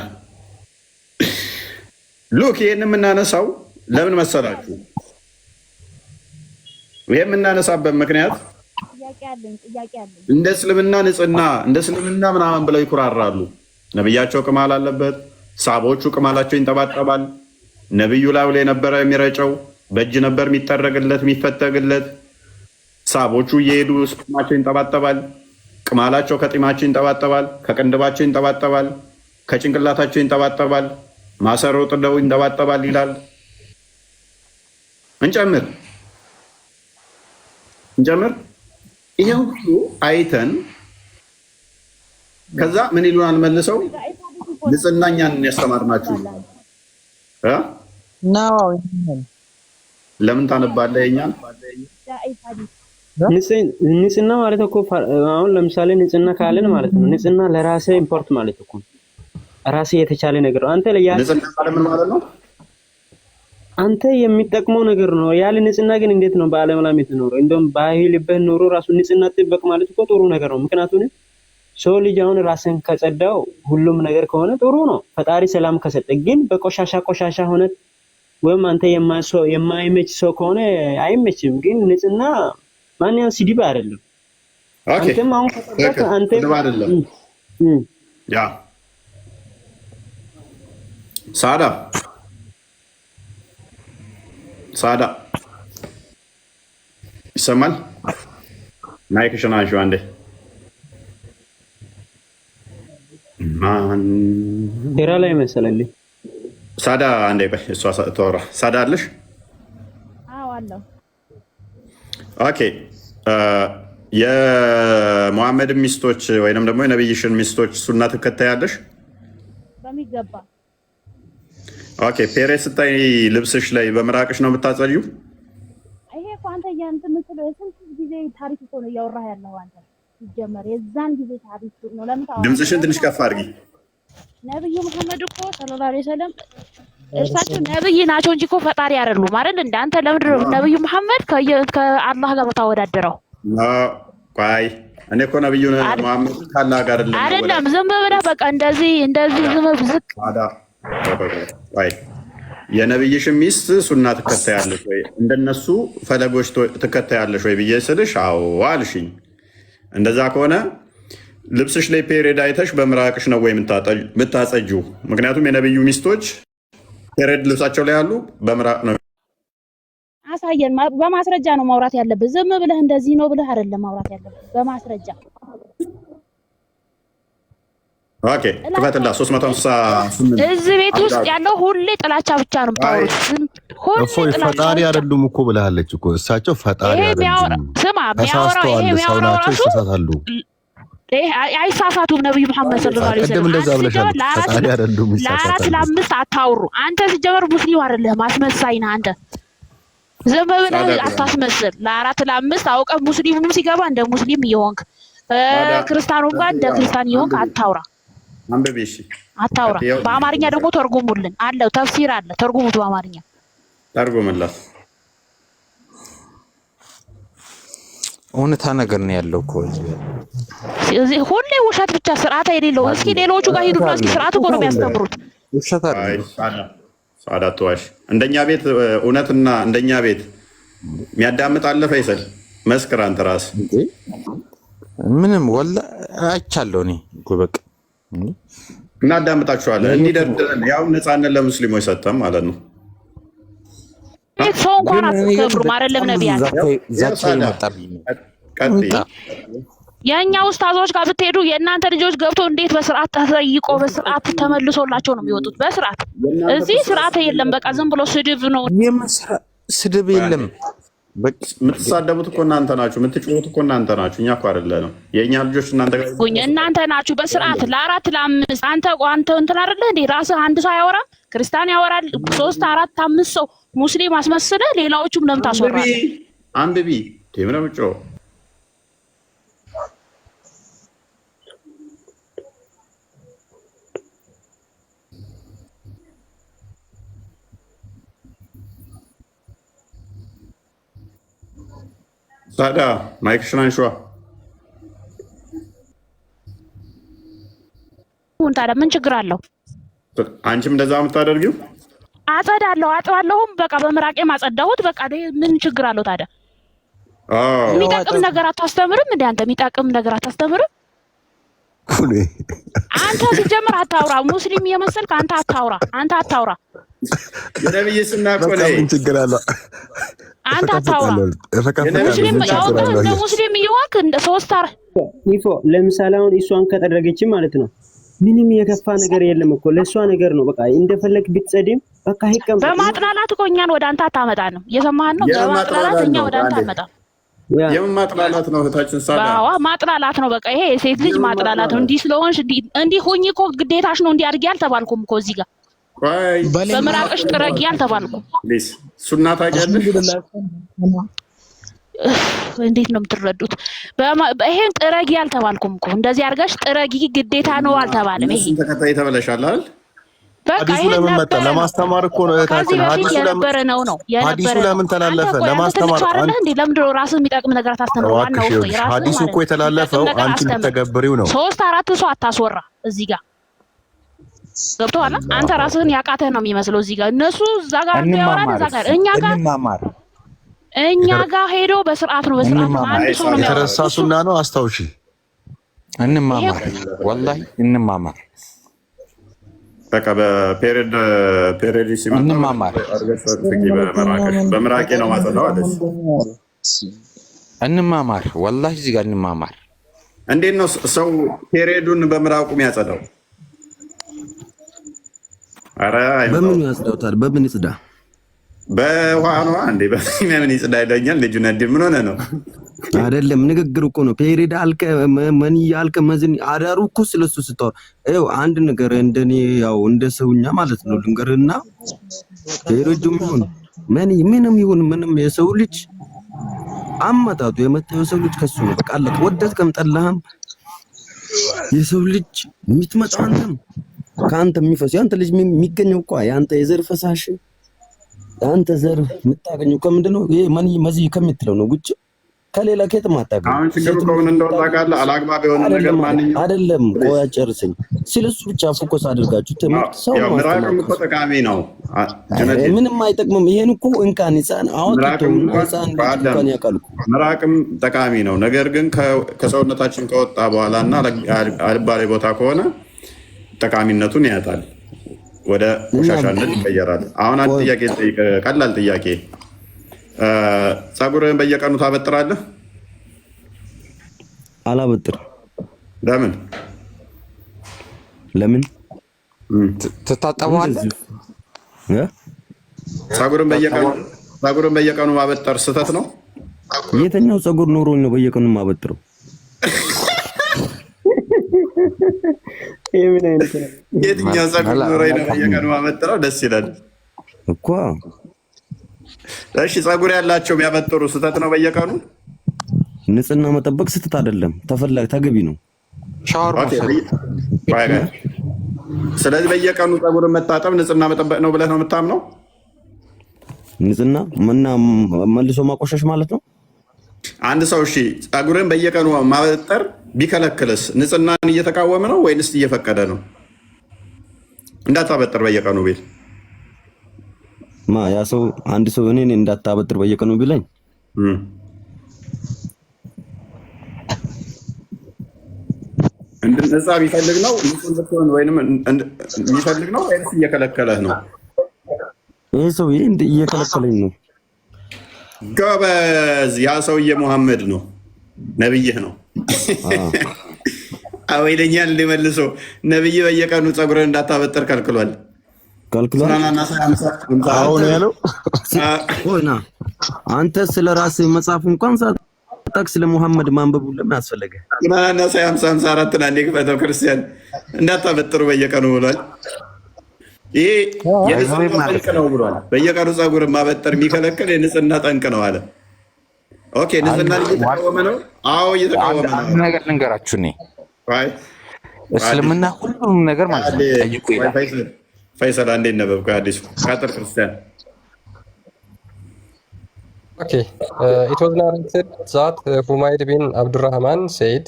ሉክ ይህን የምናነሳው ለምን መሰላችሁ? ይህ የምናነሳበት ምክንያት እንደ እስልምና ንጽህና እንደ እስልምና ምናምን ብለው ይኩራራሉ። ነብያቸው ቅማል አለበት፣ ሳቦቹ ቅማላቸው ይንጠባጠባል። ነብዩ ላዩ ላይ ነበረ የሚረጨው፣ በእጅ ነበር የሚጠረግለት የሚፈተግለት። ሳቦቹ እየሄዱ ቅማቸው ይንጠባጠባል። ቅማላቸው ከጢማቸው ይንጠባጠባል፣ ከቅንድባቸው ይንጠባጠባል፣ ከጭንቅላታቸው ይንጠባጠባል፣ ማሰሮ ጥደው ይንጠባጠባል ይላል። እንጨምር። ይሄ ሁሉ አይተን ከዛ ምን ይሉናል መልሰው ንጽህና እኛን ያስተማርናችሁ ለምን ታነባለህ? የኛን ንጽህና ማለት እኮ አሁን ለምሳሌ ንጽህና ካለን ማለት ነው። ንጽህና ለራሴ ኢምፖርት ማለት እኮ ራሴ የተቻለ ነገር ነው። አንተ ንጽህና ማለት ምን ማለት ነው? አንተ የሚጠቅመው ነገር ነው። ያለ ንጽህና ግን እንዴት ነው በዓለም ላይ የምትኖረው? እንደውም ባይልብህ ኖሮ ራሱ ንጽህና ጥበቅ ማለት እኮ ጥሩ ነገር ነው። ምክንያቱም ሰው ልጅ አሁን ራስን ከጸዳው ሁሉም ነገር ከሆነ ጥሩ ነው። ፈጣሪ ሰላም ከሰጠ ግን በቆሻሻ ሆነ ወይም አንተ የማይመች ሰው ከሆነ አይመችም። ግን ንጽህና ማንኛውም ስድብ አይደለም። አንተም አሁን ከተጠቀ አንተ አይደለም ያ ሳዳ ይሰማል? ማይክሽን አንሺው አንዴ። ቴራ ላይ መሰለልኝ። ሳዳ አንዴ ቆይ፣ እሷ ተወራ። ሳዳ አለሽ? አዎ አለሁ። ኦኬ የሙሐመድ ሚስቶች ወይንም ደግሞ የነብይሽን ሚስቶች ሱና ትከታያለሽ? በሚገባ። ኦኬ ፔሬድ ስታይ ልብስሽ ላይ በምራቅሽ ነው የምታጸጂው? ይሄ እኮ አንተ እንትን የምትለው የስንት ጊዜ ታሪክ እኮ ነው እያወራህ ያለው አንተ። ሲጀመር የዛን ጊዜ ታሪክ ነው። ለምን ድምፅሽን ትንሽ ከፍ አድርጊ። ነብዩ መሐመድ እኮ ሰለላሁ ዐለይሂ ወሰለም እርሳቸው ነብይ ናቸው እንጂ እኮ ፈጣሪ አይደሉም አይደል? እንደ አንተ ለምንድን ነው ነብዩ መሐመድ ከአላህ ጋር የምታወዳደረው? ቆይ እኔ እኮ ነብዩ መሐመድ ካላህ ጋር አይደለም። ዝም ብለህ በቃ እንደዚህ ዝም ብዝቅ ቆይ የነብይሽን ሚስት ሱና ትከታያለሽ ወይ እንደነሱ ፈለጎች ትከታያለሽ ወይ ብዬ ስልሽ አዎ አልሽኝ። እንደዛ ከሆነ ልብስሽ ላይ ፔሬድ አይተሽ በምራቅሽ ነው ወይ የምታጸጂው? ምክንያቱም የነብዩ ሚስቶች ፔሬድ ልብሳቸው ላይ ያሉ በምራቅ ነው። አሳየን። በማስረጃ ነው ማውራት ያለብህ። ዝም ብለህ እንደዚህ ነው ብለህ አይደለም ማውራት ያለብህ፣ በማስረጃ። ኦኬ ክፈትላ 358 እዚህ ቤት ውስጥ ያለው ሁሌ ጥላቻ ብቻ ነው የምታወሩት። እፎይ ፈጣሪ አይደሉም እኮ ብለሃለች እኮ እሳቸው ፈጣሪ አይደሉም። ስማ የሚያወራው ይሄ የሚያወራው ራሱ ይሳሳታሉ። አይሳሳቱም። ነብዩ መሐመድ ሰለላሁ ዐለይሂ ወሰለም ፈጣሪ አይደሉም። ለአራት ለአምስት አታውሩ። አንተ ሲጀመር ሙስሊም አይደለህም፣ አስመሳይ ነህ አንተ። ዝም ብለህ አታስመስል። ለአራት ለአምስት አውቀህ ሙስሊሙም ሲገባ እንደ ሙስሊም እየሆንክ ክርስቲያኑም ጋር እንደ ክርስቲያን እየሆንክ አታውራ። አንብቤ እሺ፣ አታውራ። በአማርኛ ደግሞ ተርጉሙልን አለው፣ ተፍሲር አለ፣ ተርጉሙት በአማርኛ ተርጉምላት። እውነታ ነገር ነው ያለው እኮ እዚህ ሁሌ ውሸት ብቻ፣ ስርዓት የሌለው። እስኪ ሌሎቹ ጋር ሂዱና እስኪ ስርዓት እኮ ነው የሚያስተምሩት። ውሸት አይደለም። ሳዳ ተዋሽ። እንደኛ ቤት እውነትና እንደኛ ቤት የሚያዳምጥ አለ? ፈይሰል መስክር አንተ ራስህ። ምንም ወላ አይቻለሁ እኔ እኮ በቃ እናዳምጣችኋለን። እንዲደርድረን ያው ነፃነት ለሙስሊሞች ሰጠም ማለት ነው። ሰው እንኳን አትከብሩም አይደለም ነቢያት። የእኛ ኡስታዞች ጋር ብትሄዱ የእናንተ ልጆች ገብቶ እንዴት በስርዓት ተጠይቆ በስርዓት ተመልሶላቸው ነው የሚወጡት። በስርዓት እዚህ ስርዓት የለም። በቃ ዝም ብሎ ስድብ ነው። ስድብ የለም። የምትሳደቡት እኮ እናንተ ናችሁ፣ የምትጮሁት እኮ እናንተ ናችሁ። እኛ እኮ አይደለንም። የእኛ ልጆች እናንተ ጋር እናንተ ናችሁ። በስርዓት ለአራት ለአምስት አንተ እንትን አይደለ እንዴ? ራስህ አንድ ሰው አያወራም? ክርስቲያን ያወራል 3 4 5 ሰው ሙስሊም አስመስለህ ሌላዎቹም ለምን ታስወራለህ? አንብቢ ቴምራ ምጮ ሳዳ ማይክሽን አንሺዋ። ታዲያ ምን ችግር አለው? አንቺም እንደዛ የምታደርጊው? አጸዳለሁ፣ አጥባለሁም በቃ በምራቄም አጸዳሁት። በቃ ምን ችግር አለው ታዲያ? የሚጠቅም ነገር አታስተምርም እንዴ አንተ? የሚጠቅም ነገር አታስተምርም አንተ? ሲጀምር አታውራ። ሙስሊም የመሰልክ አንተ አታውራ፣ አንተ አታውራ። የነብይ ስና ቆለ ምን ችግር አለው? አንተ አታውራ። ሙስሊም ያውቃ እንደ ሙስሊም ይዋክ እንደ ሶስት አር ይፎ ለምሳሌ አሁን እሷን ከጠረገች ማለት ነው ምንም የከፋ ነገር የለም እኮ ለእሷ ነገር ነው። በቃ እንደፈለግ ብትጸድም በቃ ይቀም። በማጥላላት እኮ እኛን ወደ አንተ አታመጣን ነው እየሰማህን ነው? በማጥላላት እኛ ወደ አንተ አመጣ። የምን ማጥላላት ነው እህታችን? ሳዳ አዎ ማጥላላት ነው። በቃ ይሄ የሴት ልጅ ማጥላላት ነው። እንዲህ ስለሆንሽ እንዲህ ሁኚ እኮ ግዴታሽ ነው። እንዲህ አድርጊ አልተባልኩም እኮ እዚህ ጋር በምራቅሽ ጥረጊ አልተባልኩም። ፕሊዝ ሱና ታውቂያለሽ? እንዴት ነው የምትረዱት? ይሄን ጥረጊ አልተባልኩም እኮ እንደዚህ አድርጋሽ ጥረጊ ግዴታ ነው አልተባለም። ይሄ ተከታይ ተበለሻል አይደል? ሐዲሱ ለምን መጣ? ለማስተማር እኮ ነው እህታችን። ሐዲሱ ለምን ተላለፈ? ለማስተማር እንዴ? ለምንድን ነው ራስህ የሚጠቅም ነገር ታስተምረው? ዋናው ሐዲሱ እኮ የተላለፈው አንቺ ልትተገብሪው ነው። 3-4 ሰው አታስወራ እዚህ ጋር ገብቶሃል? አንተ ራስህን ያቃተህ ነው የሚመስለው እዚህ ጋር። እነሱ እዛ ጋር ያወራል፣ እዛ ጋር እኛ ጋር ሄዶ በስርዓት ነው በስርዓት ነው። አንድ ሰው ነው የተረሳ ሱና ነው። አስታውሺ። እንማማር፣ ወላሂ እንማማር። በቃ በፔሬድ ሲመጣ እንማማር። በምራቄ ነው ማጸዳው አለች። እንማማር፣ ወላሂ እዚህ ጋር እንማማር። እንዴት ነው ሰው ፔሬዱን በምራቁ የሚያጸዳው? ኧረ በምን ያጽዳውታል? በምን ይጽዳ? በውሃ ነው እንዴ? በምን ይጽዳ ይለኛል ልጁ። ነድም ምን ሆነ ነው? አይደለም ንግግር እኮ ነው። ፔሬድ አልከ መን ያልከ መዝን አዳሩ እኮ ስለሱ ስታወራ ይኸው አንድ ነገር እንደኔ ያው እንደ ሰውኛ ማለት ነው ልንገርና ፔሬድም ይሁን ምንም ይሁን ምንም የሰው ልጅ አመጣጡ የመጣው ሰው ልጅ ከሱ ነው። በቃ አለቀ። ወደድክም ጠላህም የሰው ልጅ የምትመጣው አንተም ከአንተ የሚፈስ ያንተ ልጅ የሚገኘው እኮ ያንተ የዘር ፈሳሽ አንተ ዘር የምታገኘው ከምንድን ነው? ይሄ መዚ ከምትለው ነው ጉጭ ከሌላ ከየትም አታገኘው። አሁን ችግሩ ከምን እንደወጣ ካለ አላግባብ የሆነ ነገር ማንኛውም አይደለም። ቆይ አጨርሰኝ። ስለሱ ብቻ ፎከስ አድርጋችሁ ትምህርት ሰው ምራቅም እኮ ጠቃሚ ነው። ምንም አይጠቅምም። ይሄን እኮ እንካን ህፃን አወጣውና ህፃን እንኳን ያውቃልኩ ምራቅም ጠቃሚ ነው። ነገር ግን ከሰውነታችን ከወጣ በኋላና አልባሌ ቦታ ከሆነ ጠቃሚነቱን ያጣል፣ ወደ ቆሻሻነት ይቀየራል። አሁን አንድ ጥያቄ ልጠይቅ፣ ቀላል ጥያቄ። ፀጉርህን በየቀኑ ታበጥራለህ? አላበጥርም። ለምን? ለምን ትታጠበዋለህ? ፀጉርን በየቀኑ ማበጠር ስህተት ነው? የትኛው ፀጉር ኖሮኝ ነው በየቀኑ ማበጥረው? የትኛው ፀጉር ኖሮኝ ነው በየቀኑ ማበጥረው? ደስ ይላል እኮ። እሺ ፀጉር ያላቸው የሚያበጥሩ ስህተት ነው በየቀኑ? ንጽህና መጠበቅ ስህተት አይደለም፣ ተፈላጊ ተገቢ ነው። ሻወር ስለዚህ በየቀኑ ፀጉርን መታጠብ ንጽህና መጠበቅ ነው ብለህ ነው የምታምነው? ንጽህና ምና መልሶ ማቆሸሽ ማለት ነው። አንድ ሰው እሺ ፀጉርን በየቀኑ ማበጠር ቢከለክልስ ንጽህናን እየተቃወመ ነው ወይንስ እየፈቀደ ነው? እንዳታበጥር በየቀኑ ቢል ያ ሰው አንድ ሰው እኔን እንዳታበጥር በየቀኑ ቢለኝ ነፃ ቢፈልግ ነው ወይንም የሚፈልግ ነው ወይንስ እየከለከለህ ነው? ይሄ ሰውዬ እየከለከለኝ ነው። ጎበዝ። ያ ሰውዬ ሙሐመድ ነው፣ ነብይህ ነው። ይለኛል እንደመልሶ ነብይ በየቀኑ ፀጉርን እንዳታበጥር ከልክሏል። አሁን ያለው ሆና አንተ ስለ ራስህ መጽሐፍ እንኳን ሳትጠቅስ ለሙሐመድ ማንበቡ ለምን አስፈለገ? ሱናና 54 እና ክፈተው ክርስቲያን እንዳታበጥሩ በየቀኑ ብሏል። ይሄ የንጽህና ጠንቅ ነው ብሏል። በየቀኑ ፀጉርን ማበጠር የሚከለክል የንጽህና ጠንቅ ነው አለ። ኦኬ ንጽህና እየተቃወመ ነው? አዎ እየተቃወመ ነው። አንድ ነገር ልንገራችሁ፣ እኔ እስልምና ሁሉም ነገር ማለት ነው ጠይቁ ይላል። ፈይሰል አንዴ ነበብኩ አዲሱ ካጥር ክርስቲያን Okay, it was narrated that Humayd bin Abdurrahman said,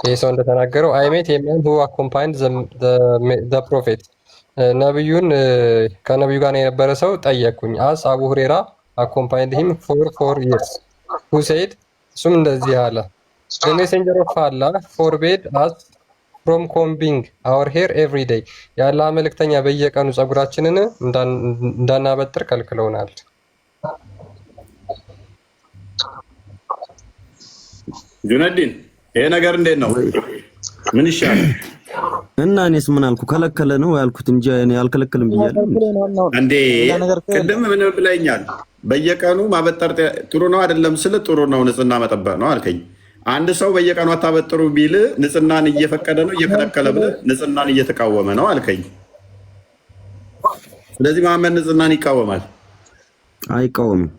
ይህ ሰው እንደተናገረው I met a man who accompanied the prophet. ነብዩን ከነብዩ ጋር የነበረ ሰው ጠየቅኩኝ። as አቡ ሁሬራ accompanied him for 4 years. who said እሱም እንደዚህ አለ the messenger of Allah forbade us from combing our hair every day. የአላህ መልእክተኛ በየቀኑ ጸጉራችንን እንዳናበጥር ከልክለውናል። ጁነዲን ይሄ ነገር እንዴት ነው? ምን ይሻላል? እና እኔስ ምን አልኩ? ከለከለ ነው ያልኩት እንጂ እኔ አልከለከልም ብያለሁ እንዴ። ቅድም ምን ብለኛል? በየቀኑ ማበጠር ጥሩ ነው አይደለም ስለ ጥሩ ነው ንጽህና መጠበቅ ነው አልከኝ። አንድ ሰው በየቀኑ አታበጥሩ ቢል ንጽህናን እየፈቀደ ነው እየከለከለ ብለህ ንጽህናን እየተቃወመ ነው አልከኝ። ስለዚህ መሐመድ ንጽህናን ይቃወማል? አይቃወምም።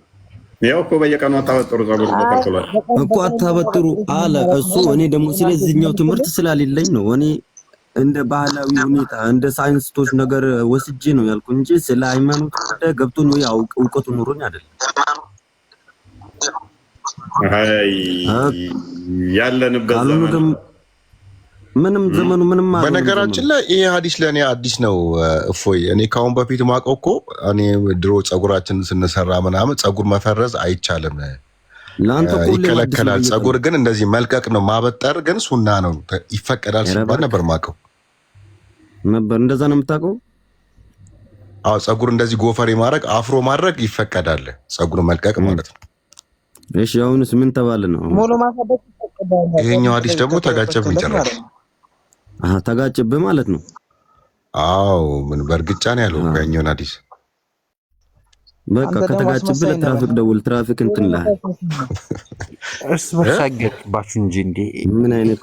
ያው እኮ በየቀኑ አታበጥሩ ጸጉር ተከልክሏል እኮ አታበጥሩ አለ እሱ። እኔ ደግሞ ስለዚህኛው ትምህርት ስላሌለኝ ነው እኔ እንደ ባህላዊ ሁኔታ እንደ ሳይንስቶች ነገር ወስጄ ነው ያልኩ እንጂ ስለ ሃይማኖት ጉዳይ ገብቶ ነው ያው እውቀቱ ኑሮኝ አይደለም። አይ ያለንበት ዘመን ምንም ዘመኑ ምንም ማለት በነገራችን ላይ ይሄ ሐዲስ ለኔ አዲስ ነው። እፎይ እኔ ካሁን በፊት ማውቀው እኮ እኔ ድሮ ጸጉራችንን ስንሰራ ምናምን ጸጉር መፈረዝ አይቻልም ይከለከላል። ጸጉር ግን እንደዚህ መልቀቅ ነው። ማበጠር ግን ሱና ነው ይፈቀዳል ሲባል ነበር ማውቀው ነበር። እንደዛ ነው የምታውቀው? አዎ ጸጉር እንደዚህ ጎፈሬ ማድረግ አፍሮ ማድረግ ይፈቀዳል። ጸጉር መልቀቅ ማለት ነው። እሺ አሁንስ ምን ተባለ ነው? ሙሉ ማሳደግ ይፈቀዳል። ይሄኛው ሐዲስ ደግሞ ተጋጨብኝ ጭራሽ። ተጋጨብህ ማለት ነው? አዎ ምን በእርግጫ ነው ያለው ያኛውን ሐዲስ። በቃ ከተጋጨብህ ለትራፊክ ደውል። ትራፊክ እንትን ላይ እርስ በርስ አይገባችሁ እንጂ እንዴ ምን አይነት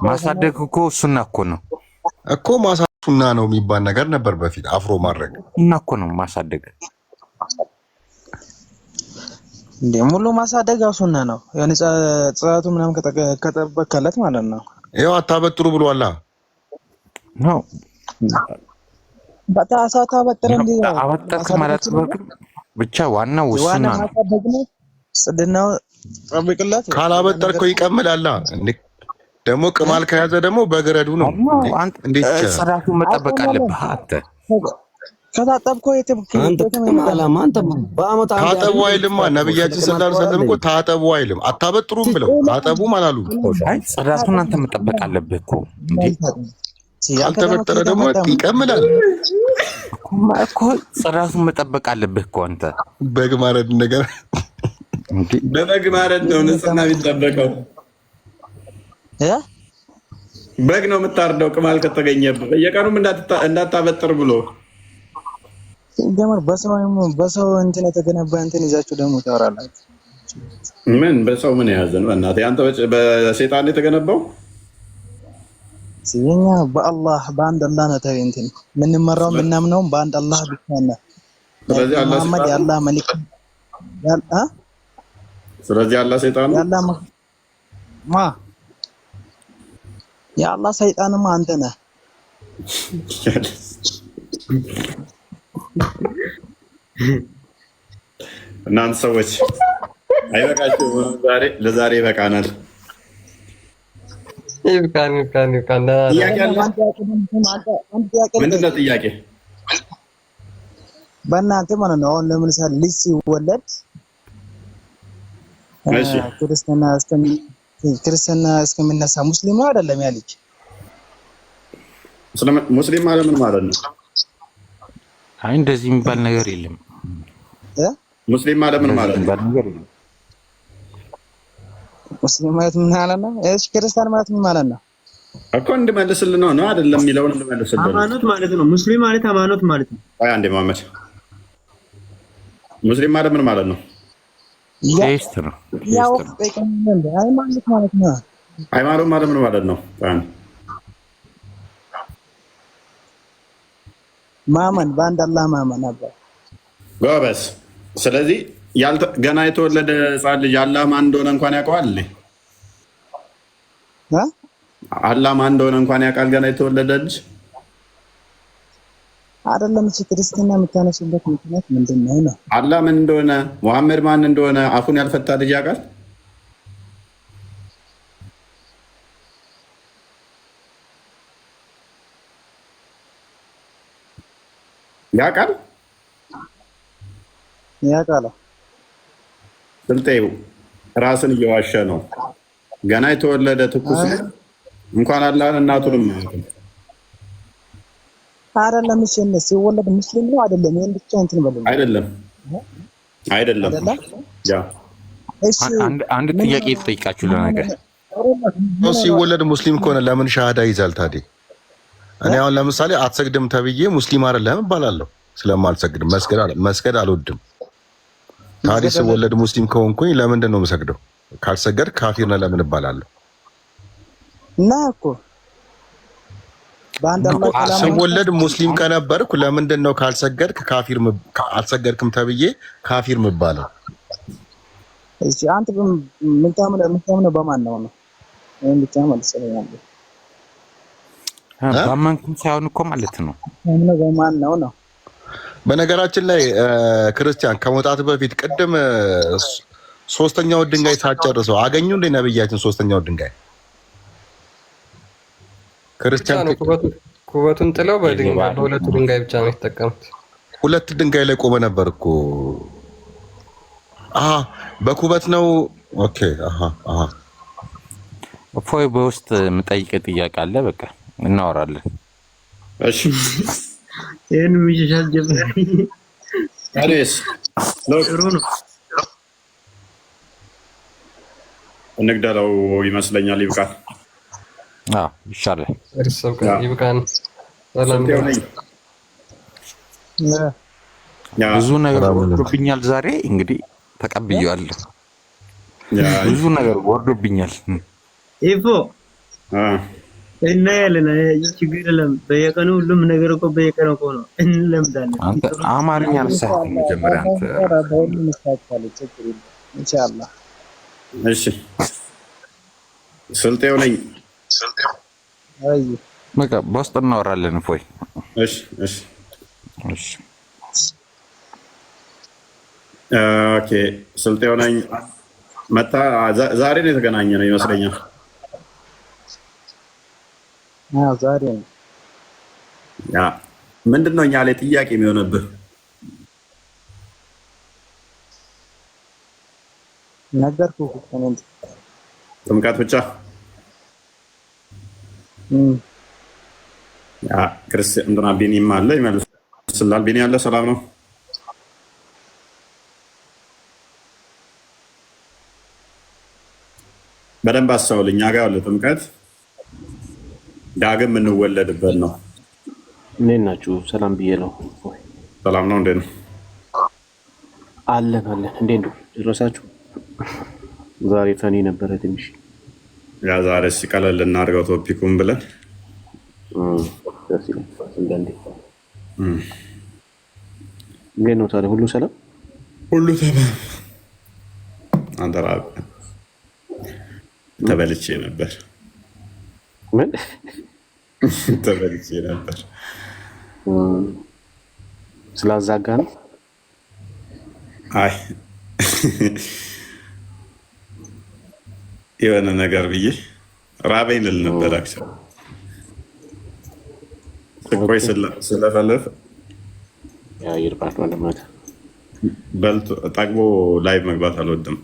ማሳደግ እኮ ሱና እኮ ነው እኮ ሱና ነው የሚባል ነገር ነበር በፊት። አፍሮ ማድረግ ሱና እኮ ነው ማሳደግ እንዴ ሙሉ ማሳደግ ሱና ነው። ያኔ ጽራቱ ምናምን ከተበከለት ማለት ነው። ይኸው አታበጥሩ ብሏላ ነው በታሳታ በጥረ እንዴ አበጠርክ ማለት ብቻ ዋናው ሱና ነው። ጽድናው ጠብቅላት። ካላበጠርከው ይቀምላላ። ደግሞ ቅማል ከያዘ ደግሞ በገረዱ ነው። እንዴት ጽራቱን መጠበቅ አለብህ አንተ። ከታጠብኮ አንተ ከማላማ አንተ በአመት ታጠቡ አይልማ ነብያችን ሰለላሁ ዐለይሂ ወሰለም እኮ ታጠቡ አይልም አታበጥሩም ብለው ታጠቡም አላሉ። አይ ጽራቱን አንተ መጠበቅ አለብህ እኮ እንዴ። ካልተበጠረ ደግሞ ይቀምላል እኮ። ጽራቱን መጠበቅ አለብህ እኮ አንተ። በግ ማረድ ነገር እንዴ በበግ ማረድ ነው ንጽህና የሚጠበቀው። በግ ነው የምታርደው ቅማል ከተገኘብህ በየቀኑም እንዳታበጥር ብሎ ጀመር በሰው እንትን የተገነባ እንትን ይዛችሁ ደግሞ ታወራላችሁ። ምን በሰው ምን ያዘ ነው እናቴ? አንተ በሰይጣን የተገነባው ሲኛ በአላህ በአንድ አላህ ነው። ተይ እንትን ምንመራው ምናምነው በአንድ አላህ ብቻ ነው። ስለዚህ አላህ መሐመድ የአላህ መልእክት ስለዚህ አላህ ሰይጣን የአላህ የአላህ ሰይጣንማ አንተ ነህ። እናንተ ሰዎች አይበቃችሁም? ለዛሬ ይበቃናል። ይብቃን። ምንድን ነው ጥያቄ? በእናንተ ማለት ነው። አሁን ለምሳሌ ልጅ ሲወለድ ክርስትና እስከሚነሳ ሙስሊም ነው አይደለም? ያ ልጅ ሙስሊም ማለት ምን ማለት ነው? አይ እንደዚህ የሚባል ነገር የለም። ሙስሊም ማለት ምን ማለት ነው? ሙስሊም ማለት ምን ማለት ነው? እሺ ክርስቲያን ማለት ምን ማለት ነው እኮ እንድመልስልህ ነው አይደለም? የሚለውን እንድመልስልህ። ሃይማኖት ማለት ነው። ሙስሊም ማለት ሃይማኖት ማለት ነው። አይ አንዴ መሐመድ ሙስሊም ማለት ምን ማለት ነው? ቴስት ነው። ያው ሃይማኖት ማለት ነው። ሃይማኖት ማለት ምን ማለት ነው? ማመን በአንድ አላህ ማመን ነበር። ጎበዝ። ስለዚህ ገና የተወለደ ሕፃን ልጅ አላህ ማን እንደሆነ እንኳን ያውቀዋል። አላህ ማን እንደሆነ እንኳን ያውቃል ገና የተወለደ ልጅ። አይደለም። እሺ ክርስትና የምታነሱበት ምክንያት ምንድን ነው? አላህ ምን እንደሆነ ሙሐመድ ማን እንደሆነ አፉን ያልፈታ ልጅ ያውቃል? ያውቃል? ያውቃል። ስልጤው ራስን እየዋሸ ነው። ገና የተወለደ ትኩስ እንኳን አላህ እናቱንም አይደለም። እሺ ሲወለድ ሙስሊም ነው አይደለም? ይሄን ብቻ እንትን በሉ። አይደለም ያ እሺ አንድ ጥያቄ ልጠይቃችሁ። ለነገር ሲወለድ ሙስሊም ከሆነ ለምን ሻሃዳ ይዛል ታዲያ? እኔ አሁን ለምሳሌ አትሰግድም ተብዬ ሙስሊም አይደለም እባላለሁ። ስለማልሰግድ መስገድ አልወድም። ታዲያ ሲወለድ ሙስሊም ከሆንኩኝ ለምንድን ነው የምሰግደው? ካልሰገድ ካፊር ነህ ለምን እባላለሁ? እና እኮ ሲወለድ ሙስሊም ከነበርኩ ለምንድን ነው ካልሰገድክ ካፊር አልሰገድክም ተብዬ ካፊር ምባለው? እሺ አንተ ምን ታምነው በማን ነው? ይሄን ብቻ ማለት ነው። በማንኩም ሳይሆን እኮ ማለት ነው። ታምነው በማን ነው? በነገራችን ላይ ክርስቲያን ከመውጣት በፊት ቅድም ሶስተኛው ድንጋይ ሳጨርሰው አገኙ እንደ ነብያችን ሶስተኛው ድንጋይ ክርስቲያን ኩበቱን ጥለው በሁለቱ ድንጋይ ብቻ ነው የተጠቀሙት። ሁለት ድንጋይ ላይ ቆመ ነበር እኮ። በኩበት ነው። ኦኬ እፎይ በውስጥ የምጠይቅ ጥያቄ አለ። በቃ እናወራለን። እሺ ይሄን ምይሻል ጀምሪ ታዲያስ ጥሩ ነው። እንግዳለው ይመስለኛል። ይብቃል። ይሻላል። ይብቃን። ብዙ ነገር ወርዶብኛል ዛሬ እንግዲህ ተቀብያለሁ። ብዙ ነገር ወርዶብኛል። ኢፎ እና ያለና ችግር የለም። በየቀኑ ሁሉም ነገር እኮ በየቀኑ እኮ ነው እንለምዳለን። አንተ አማርኛ ነሳህ መጀመሪያ አንተ በሁሉም ይሳካል። ችግር የለም ኢንሻአላህ። እሺ ስልጤው ነኝ። አይ በቃ በውስጥ እናወራለን። እፎይ እሺ ኦኬ ስልጤው ነኝ። መጣ ዛሬ ነው የተገናኘ ነው ይመስለኛል። ዛሬ ነው። ያ ምንድነው እኛ ላይ ጥያቄ የሚሆነብህ? ነገርኩህ እኮ ነው። ጥምቀት ብቻ ያ ክርስቲያን እንደና ቢኒም አለ ይመልስላል። ቢኒ አለ። ሰላም ነው። በደንብ አስተውል። እኛ ጋር ያለ ጥምቀት ዳግም የምንወለድበት ነው። እንዴት ናችሁ? ሰላም ብዬ ነው። ሰላም ነው። እንዴት ነው? አለን። እንዴት ነው? ደረሳችሁ? ዛሬ ፈኒ ነበረ ትንሽ። ያ ዛሬ ሲቀለል እናድርገው ቶፒኩን ብለን ደስ ይላል። እንደንዴ እንዴት ነው ታዲያ? ሁሉ ሰላም? ሁሉ ተማም። አንተ ራብ ተበልቼ ነበር። ምን ተበልቼ ነበር? ስላዛጋ ነው? አይ የሆነ ነገር ብዬ ራበኝ ልል ነበር። አክቹዋሊ ቆይ ስለፈለፈ ያ ይርባት ማለት በልቶ ጠግቦ ላይቭ መግባት አልወድም።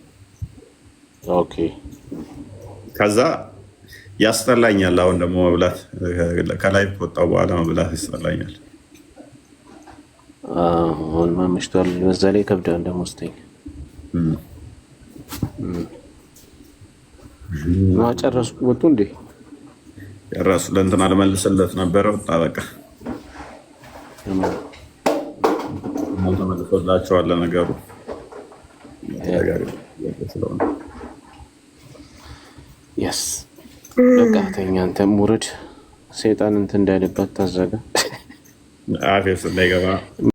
ኦኬ ከዛ ያስጠላኛል። አሁን ደግሞ መብላት ከላይቭ ከወጣሁ በኋላ መብላት ያስጠላኛል። አሁን ማምሽቷል። በዛ ላይ ከብዳን ደግሞ ስተኝ ጨረስኩ። ወጡ እንዴ? ጨረሱ። ለእንትና ልመልስለት ነበረ። ወጣ በቃ ተመልሶላቸዋል ነገሩ የስ በቃ ተኛ። አንተም ውረድ። ሰይጣን እንትን እንዳይልባት ታዘጋ አፌ ውስጥ እንዳይገባ